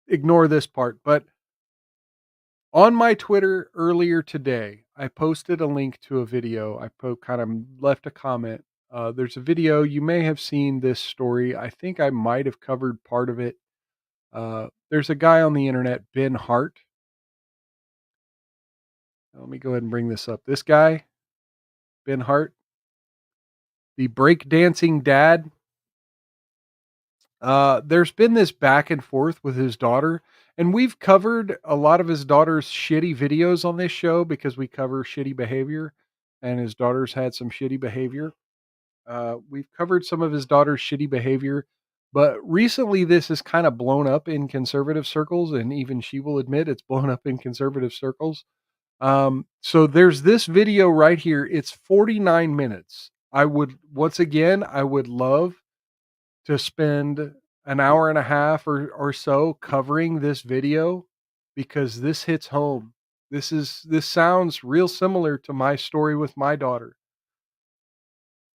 ignore this part, but on my Twitter earlier today, I posted a link to a video. I kind of left a comment. There's a video. You may have seen this story. I think I might have covered part of it. There's a guy on the internet, Ben Hart. Let me go ahead and bring this up. This guy, Ben Hart, the breakdancing dad. There's been this back and forth with his daughter, and we've covered a lot of his daughter's shitty videos on this show because we cover shitty behavior, and his daughter's had some shitty behavior. We've covered some of his daughter's shitty behavior, but recently this has kind of blown up in conservative circles, and even she will admit it's blown up in conservative circles. So there's this video right here. It's 49 minutes. I would love to spend an hour and a half or so covering this video because this hits home. This sounds real similar to my story with my daughter.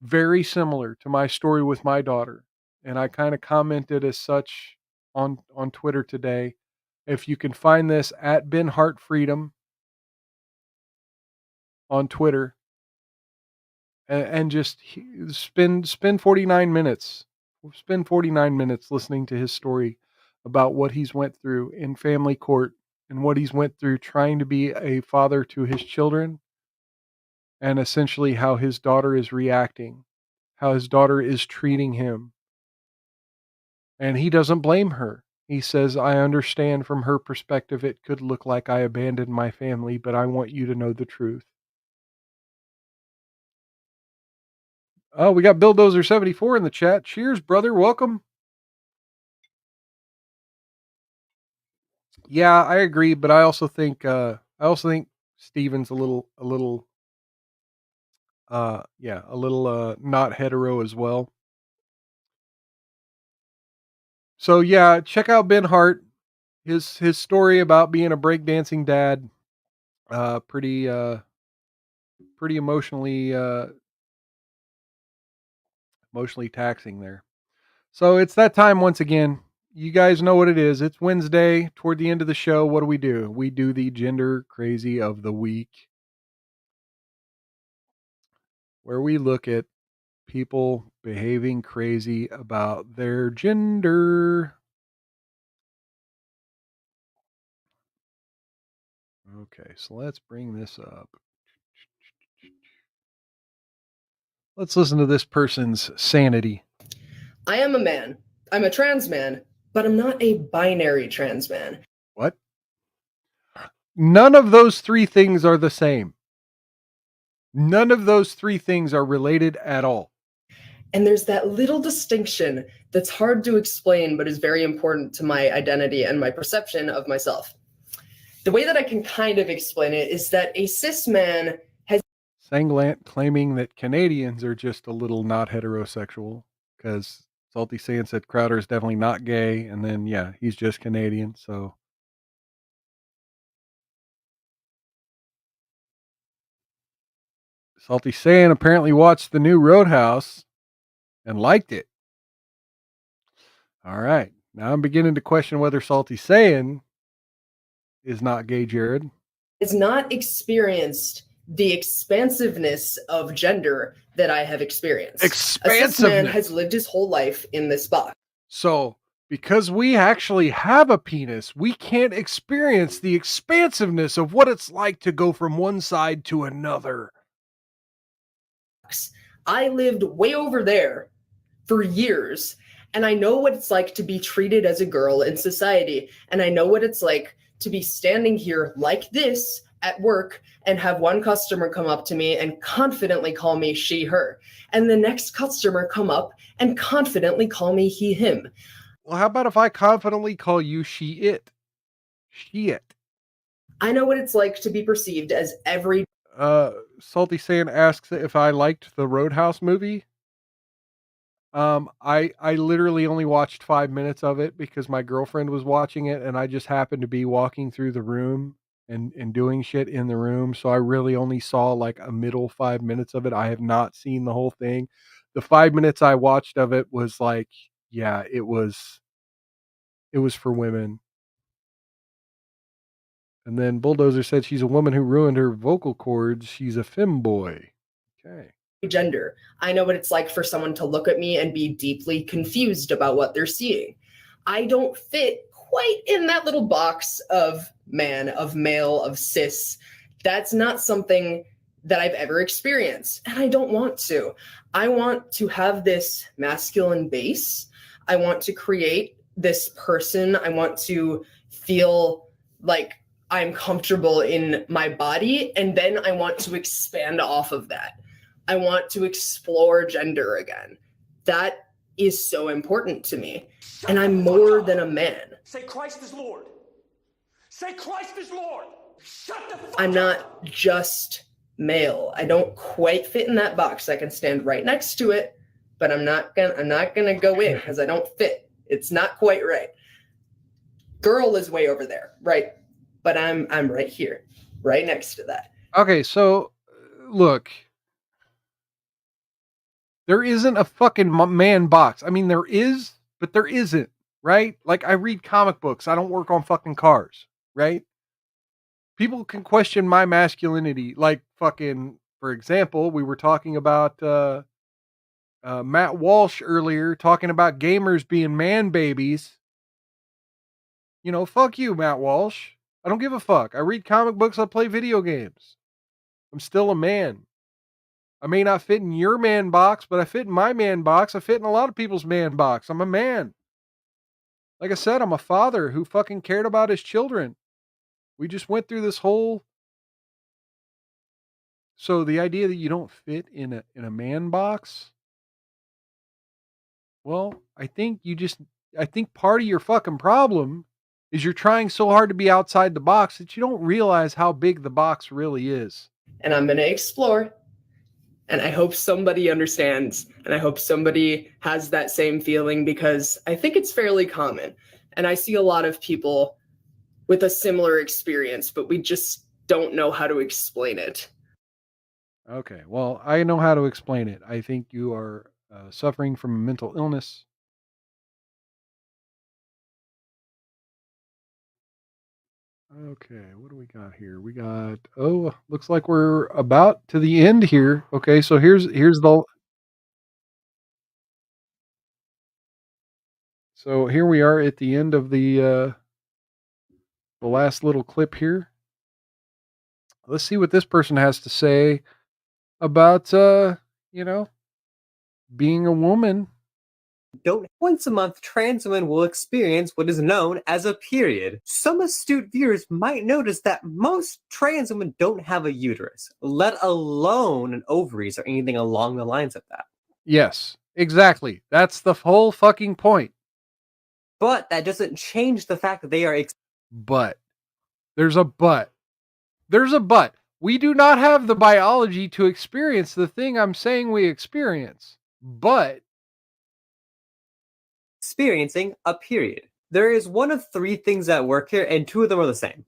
Very similar to my story with my daughter. And I kind of commented as such on Twitter today. If you can find this at Ben Hart Freedom on Twitter and just spend 49 minutes. Spend 49 minutes listening to his story about what he's went through in family court and what he's went through trying to be a father to his children, and essentially how his daughter is reacting, how his daughter is treating him. And he doesn't blame her. He says, I understand from her perspective it could look like I abandoned my family, but I want you to know the truth. Oh, we got Billdozer74 in the chat. Cheers, brother. Welcome. Yeah, I agree, but I also think Steven's a little not hetero as well. So yeah, check out Ben Hart. His story about being a breakdancing dad. Pretty emotionally taxing there. So it's that time once again. You guys know what it is. It's Wednesday toward the end of the show. What do? We do the gender crazy of the week, where we look at people behaving crazy about their gender. Okay, so let's bring this up. Let's listen to this person's sanity. I am a man. I'm a trans man, but I'm not a binary trans man. What? None of those three things are the same. None of those three things are related at all. And there's that little distinction that's hard to explain, but is very important to my identity and my perception of myself. The way that I can kind of explain it is that a cis man has Sanglant claiming that Canadians are just a little not heterosexual, because Salty Sand said Crowder is definitely not gay, and then yeah, he's just Canadian. So Salty Sand apparently watched the new Roadhouse and liked it. All right, now I'm beginning to question whether Salty Sand is not gay, Jared. has not experienced the expansiveness of gender that I have experienced. A cis man has lived his whole life in this box. So, because we actually have a penis, we can't experience the expansiveness of what it's like to go from one side to another. I lived way over there for years, and I know what it's like to be treated as a girl in society, and I know what it's like to be standing here like this at work and have one customer come up to me and confidently call me she, her, and the next customer come up and confidently call me he, him. Well, how about if I confidently call you she, it? She, it. I know what it's like to be perceived as every... Salty Sand asks if I liked the Roadhouse movie. I literally only watched 5 minutes of it because my girlfriend was watching it, and I just happened to be walking through the room and doing shit in the room. So I really only saw like a middle 5 minutes of it. I have not seen the whole thing. The 5 minutes I watched of it was like, yeah, it was for women. And then Bulldozer said she's a woman who ruined her vocal cords. She's a femboy. Okay. Gender. I know what it's like for someone to look at me and be deeply confused about what they're seeing. I don't fit quite in that little box of man, of male, of cis. That's not something that I've ever experienced, and I don't want to. I want to have this masculine base. I want to create this person. I want to feel like I'm comfortable in my body, and then I want to expand off of that. I want to explore gender again. That is so important to me. And I'm more than a man. Say Christ is Lord. Say Christ is Lord. Shut the fuck up. I'm not just male. I don't quite fit in that box. I can stand right next to it, but I'm not gonna go in because I don't fit. It's not quite right. Girl is way over there, right? But I'm right here, right next to that. Okay, so look, there isn't a fucking man box. I mean, there is, but there isn't, right? Like, I read comic books. I don't work on fucking cars, right? People can question my masculinity. Like, fucking, for example, we were talking about Matt Walsh earlier, talking about gamers being man babies. You know, fuck you, Matt Walsh. I don't give a fuck. I read comic books. I play video games. I'm still a man. I may not fit in your man box, but I fit in my man box. I fit in a lot of people's man box. I'm a man. Like I said, I'm a father who fucking cared about his children. We just went through this whole... So the idea that you don't fit in a man box, Well, I think part of your fucking problem is you're trying so hard to be outside the box that you don't realize how big the box really is. And I'm going to explore. And I hope somebody understands. And I hope somebody has that same feeling, because I think it's fairly common. And I see a lot of people with a similar experience, but we just don't know how to explain it. Okay, well, I know how to explain it. I think you are suffering from a mental illness. Okay, what do we got here? We got, oh, looks like we're about to the end here. Okay, so so here we are at the end of the last little clip here. Let's see what this person has to say about you know, being a woman. Don't once a month, trans women will experience what is known as a period. Some astute viewers might notice that most trans women don't have a uterus, let alone an ovaries or anything along the lines of that. Yes, exactly. That's the whole fucking point. But that doesn't change the fact that they are But there's a but. There's a but. We do not have the biology to experience the thing I'm saying we experience. But experiencing a period. There is one of three things at work here, and two of them are the same.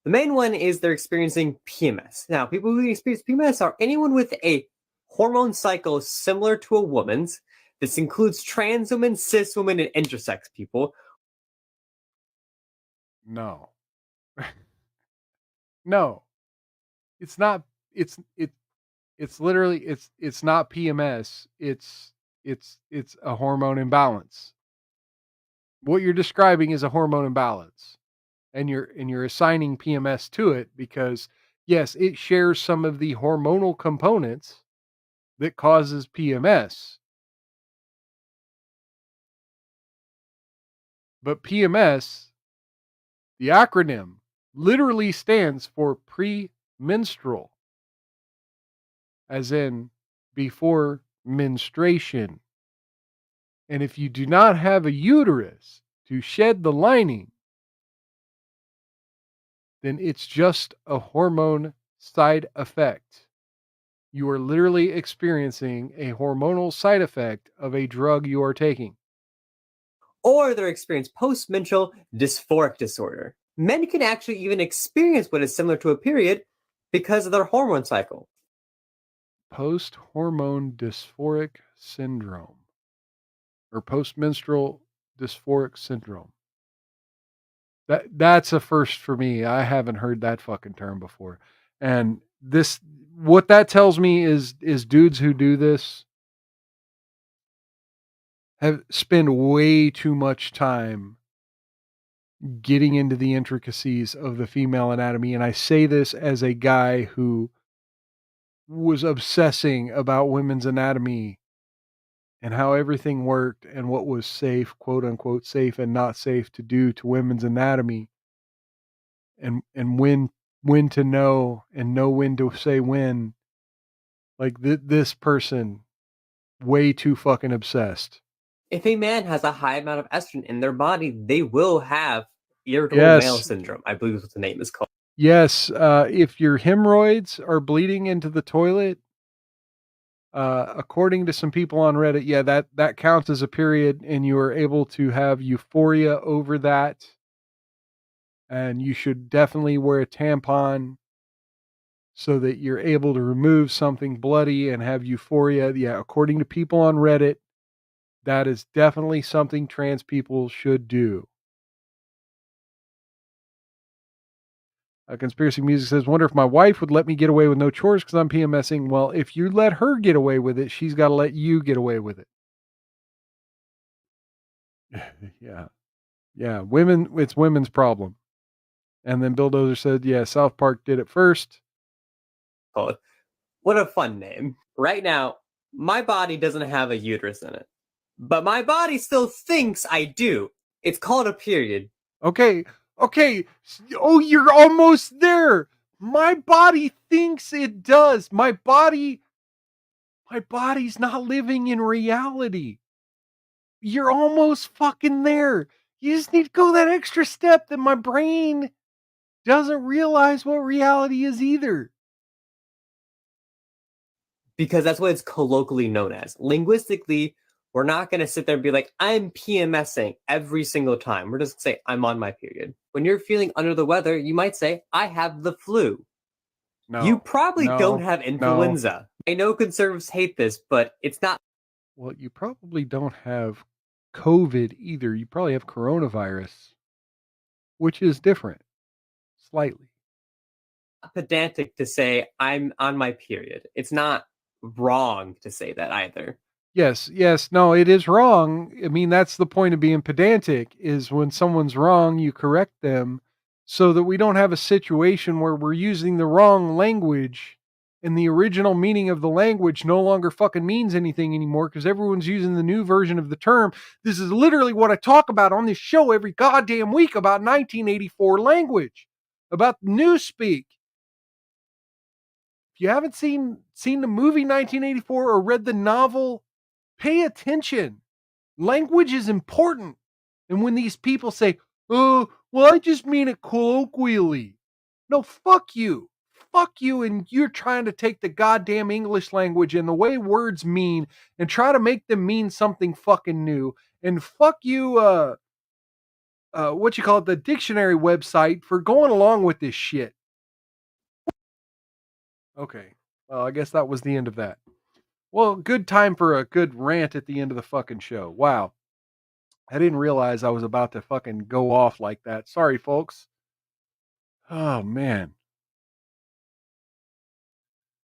The main one is they're experiencing PMS. Now, people who experience PMS are anyone with a hormone cycle similar to a woman's. This includes trans women, cis women, and intersex people. no. No. It's not it's literally it's not PMS. It's a hormone imbalance. What you're describing is a hormone imbalance. And you're assigning PMS to it because yes, it shares some of the hormonal components that causes PMS. But PMS, the acronym, literally stands for premenstrual, as in before menstruation. And if you do not have a uterus to shed the lining, then it's just a hormone side effect. You are literally experiencing a hormonal side effect of a drug you are taking. Or they're experiencing postmenstrual dysphoric disorder. Men can actually even experience what is similar to a period because of their hormone cycle. Post hormone dysphoric syndrome or postmenstrual dysphoric syndrome. That's a first for me. I haven't heard that fucking term before. And this what that tells me is dudes who do this have spend way too much time getting into the intricacies of the female anatomy. And I say this as a guy who was obsessing about women's anatomy and how everything worked and what was safe, quote unquote, safe and not safe to do to women's anatomy, and when to know and know when to say when. Like this person, way too fucking obsessed. If a man has a high amount of estrogen in their body, they will have irritable male Yes. syndrome, I believe is what the name is called. Yes, if your hemorrhoids are bleeding into the toilet, according to some people on Reddit, yeah, that counts as a period, and you are able to have euphoria over that. And you should definitely wear a tampon so that you're able to remove something bloody and have euphoria. Yeah, according to people on Reddit, that is definitely something trans people should do. Conspiracy Music says, wonder if my wife would let me get away with no chores because I'm PMSing. Well, if you let her get away with it, she's got to let you get away with it. Yeah. Yeah. Women, it's women's problem. And then Bill Dozer said, yeah, South Park did it first. Called. What a fun name. Right now, my body doesn't have a uterus in it, but my body still thinks I do. It's called a period. Okay. Okay. Oh, you're almost there. My body thinks it does. My body's not living in reality. you're almost fucking there. You just need to go that extra step that my brain doesn't realize what reality is either. Because that's what it's colloquially known as. Linguistically, we're not going to sit there and be like, I'm PMSing every single time. We're just going to say, I'm on my period. When you're feeling under the weather, you might say, I have the flu. You probably don't have influenza. I know conservatives hate this, but it's not. Well, you probably don't have COVID either. You probably have coronavirus, which is different, slightly. Pedantic to say, I'm on my period. It's not wrong to say that either. Yes, no, it is wrong. I mean, that's the point of being pedantic, is when someone's wrong, you correct them so that we don't have a situation where we're using the wrong language and the original meaning of the language no longer fucking means anything anymore because everyone's using the new version of the term. This is literally what I talk about on this show every goddamn week about 1984 language, about newspeak. If you haven't seen the movie 1984 or read the novel, pay attention. Language is important. And when these people say, oh, well, I just mean it colloquially. No, fuck you. Fuck you. And you're trying to take the goddamn English language and the way words mean and try to make them mean something fucking new. And fuck you, the dictionary website for going along with this shit. Okay. Well, I guess that was the end of that. Well, good time for a good rant at the end of the fucking show. Wow. I didn't realize I was about to fucking go off like that. Sorry, folks. Oh, man.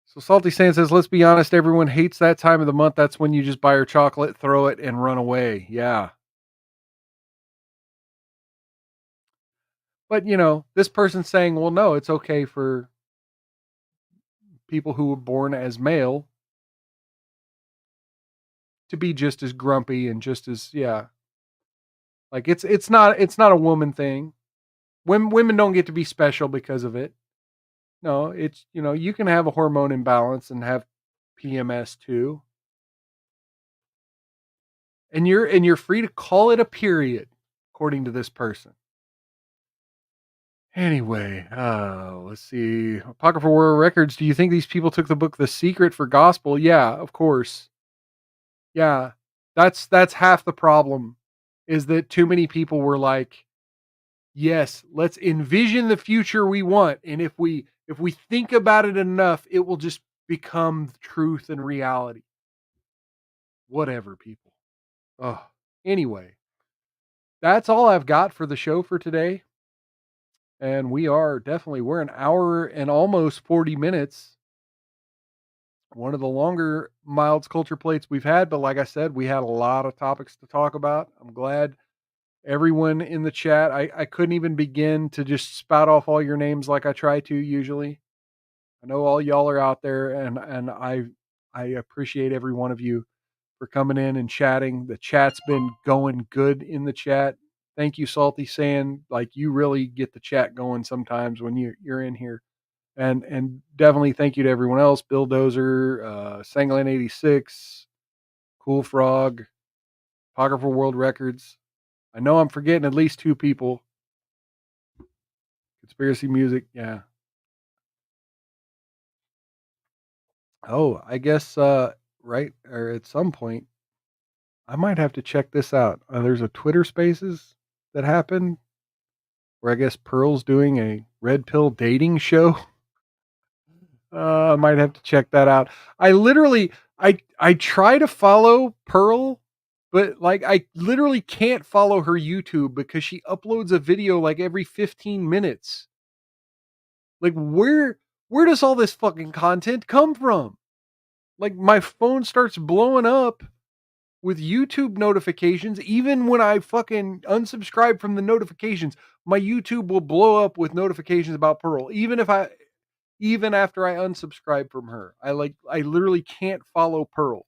So Salty Sand says, let's be honest, everyone hates that time of the month. That's when you just buy your chocolate, throw it, and run away. Yeah. But, this person's saying, well, no, it's okay for people who were born as male to be just as grumpy and just as, yeah. Like it's not a woman thing. Women don't get to be special because of it. No, it's, you can have a hormone imbalance and have PMS too. And you're free to call it a period, according to this person. Anyway, let's see. Apocryphal World Records. Do you think these people took the book The Secret for gospel? Yeah, of course. Yeah. That's half the problem, is that too many people were like, yes, let's envision the future we want. And if we think about it enough, it will just become truth and reality. Whatever, people. Oh, anyway, that's all I've got for the show for today. And we're an hour and almost 40 minutes. One of the longer Milds Culture Plates we've had, but like I said, we had a lot of topics to talk about. I'm glad everyone in the chat, I couldn't even begin to just spout off all your names like I try to usually. I know all y'all are out there, and I appreciate every one of you for coming in and chatting. The chat's been going good in the chat. Thank you, Salty Sand. Like, you really get the chat going sometimes when you're in here. And definitely thank you to everyone else. Bill Dozer, Sanglan 86, Cool Frog, Apocryphal World Records. I know I'm forgetting at least two people. Conspiracy Music, yeah. Oh, I guess right, or at some point I might have to check this out. There's a Twitter Spaces that happened where I guess Pearl's doing a red pill dating show. I might have to check that out. I literally, I try to follow Pearl, but like I literally can't follow her YouTube because she uploads a video like every 15 minutes. Like where does all this fucking content come from? Like my phone starts blowing up with YouTube notifications. Even when I fucking unsubscribe from the notifications, my YouTube will blow up with notifications about Pearl. Even after I unsubscribe from her, I literally can't follow Pearl.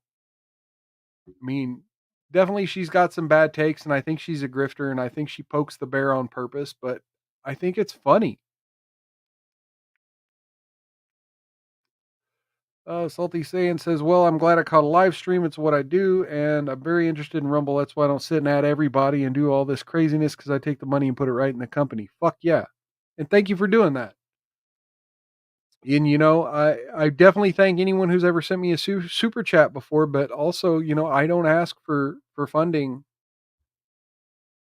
I mean, definitely she's got some bad takes, and I think she's a grifter, and I think she pokes the bear on purpose, but I think it's funny. Salty Saiyan says, well, I'm glad I caught a live stream. It's what I do, and I'm very interested in Rumble. That's why I don't sit and add everybody and do all this craziness, because I take the money and put it right in the company. Fuck yeah. And thank you for doing that. And, I definitely thank anyone who's ever sent me a super chat before, but also, I don't ask for funding.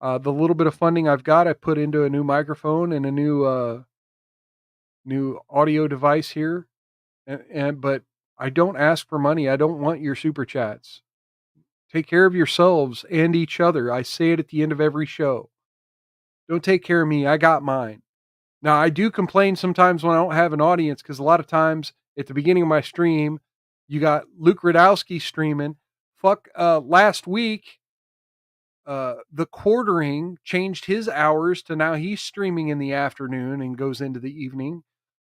The little bit of funding I've got, I put into a new microphone and a new audio device here. But I don't ask for money. I don't want your super chats. Take care of yourselves and each other. I say it at the end of every show. Don't take care of me. I got mine. Now, I do complain sometimes when I don't have an audience, because a lot of times at the beginning of my stream, you got Luke Radowski streaming. Last week, the quartering changed his hours to now he's streaming in the afternoon and goes into the evening.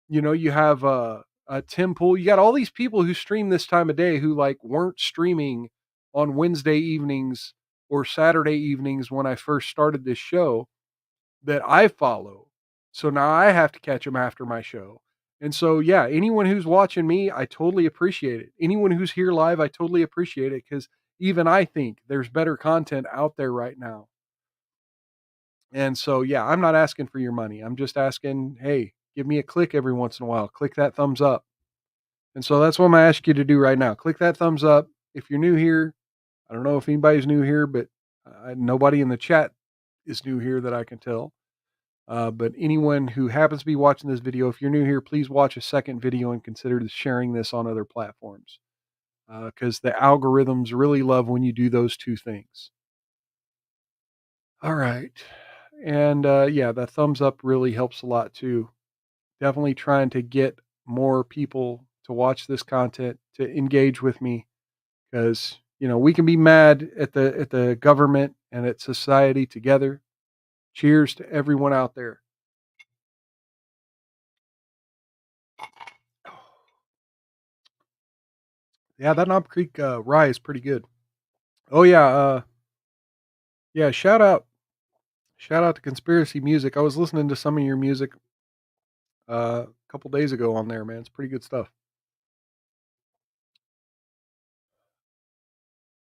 You have Tim Pool. You got all these people who stream this time of day who weren't streaming on Wednesday evenings or Saturday evenings when I first started this show that I follow. So now I have to catch them after my show. And so, yeah, anyone who's watching me, I totally appreciate it. Anyone who's here live, I totally appreciate it, because even I think there's better content out there right now. And so, yeah, I'm not asking for your money. I'm just asking, hey, give me a click every once in a while. Click that thumbs up. And so that's what I'm going to ask you to do right now. Click that thumbs up. If you're new here, I don't know if anybody's new here, but nobody in the chat is new here that I can tell. But anyone who happens to be watching this video, if you're new here, please watch a second video and consider sharing this on other platforms, because the algorithms really love when you do those two things. All right. And yeah, that thumbs up really helps a lot too. Definitely trying to get more people to watch this content, to engage with me, because we can be mad at the government and at society together. Cheers to everyone out there. Yeah, that Knob Creek rye is pretty good. Oh yeah, yeah. Shout out to Conspiracy Music. I was listening to some of your music a couple days ago on there, man. It's pretty good stuff.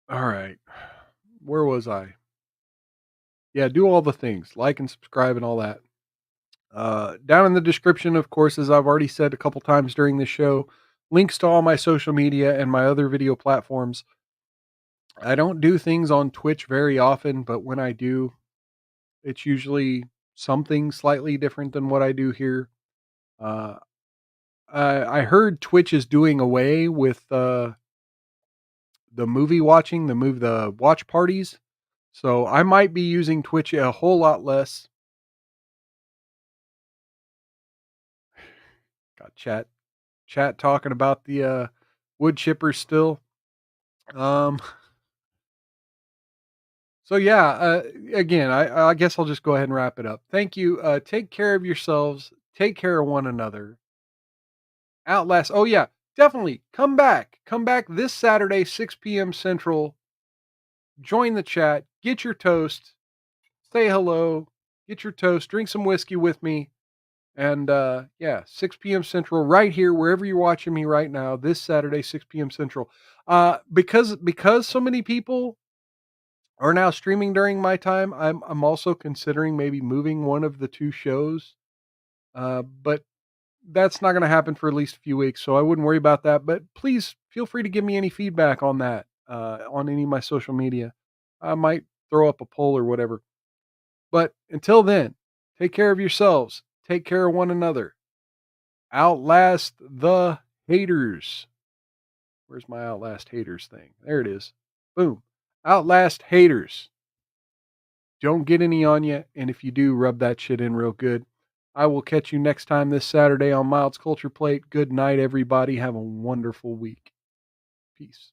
All right, where was I? Yeah, do all the things, like and subscribe and all that. Down in the description, of course, as I've already said a couple times during this show, links to all my social media and my other video platforms. I don't do things on Twitch very often, but when I do, it's usually something slightly different than what I do here. I heard Twitch is doing away with the the watch parties. So I might be using Twitch a whole lot less. Got chat talking about the wood chippers still. So yeah, again, I guess I'll just go ahead and wrap it up. Thank you. Take care of yourselves. Take care of one another. Outlast. Oh yeah, definitely come back. Come back this Saturday, 6 p.m. Central. Join the chat. Get your toast. Say hello. Get your toast. Drink some whiskey with me. And yeah, 6 p.m. Central, right here, wherever you're watching me right now, this Saturday, 6 p.m. Central. Because so many people are now streaming during my time, I'm also considering maybe moving one of the two shows. But that's not going to happen for at least a few weeks, so I wouldn't worry about that. But please feel free to give me any feedback on that on any of my social media. I might throw up a poll or whatever. But until then, take care of yourselves. Take care of one another. Outlast the haters. Where's my Outlast haters thing? There it is. Boom. Outlast haters. Don't get any on you. And if you do, rub that shit in real good. I will catch you next time this Saturday on Mild's Culture Plate. Good night, everybody. Have a wonderful week. Peace.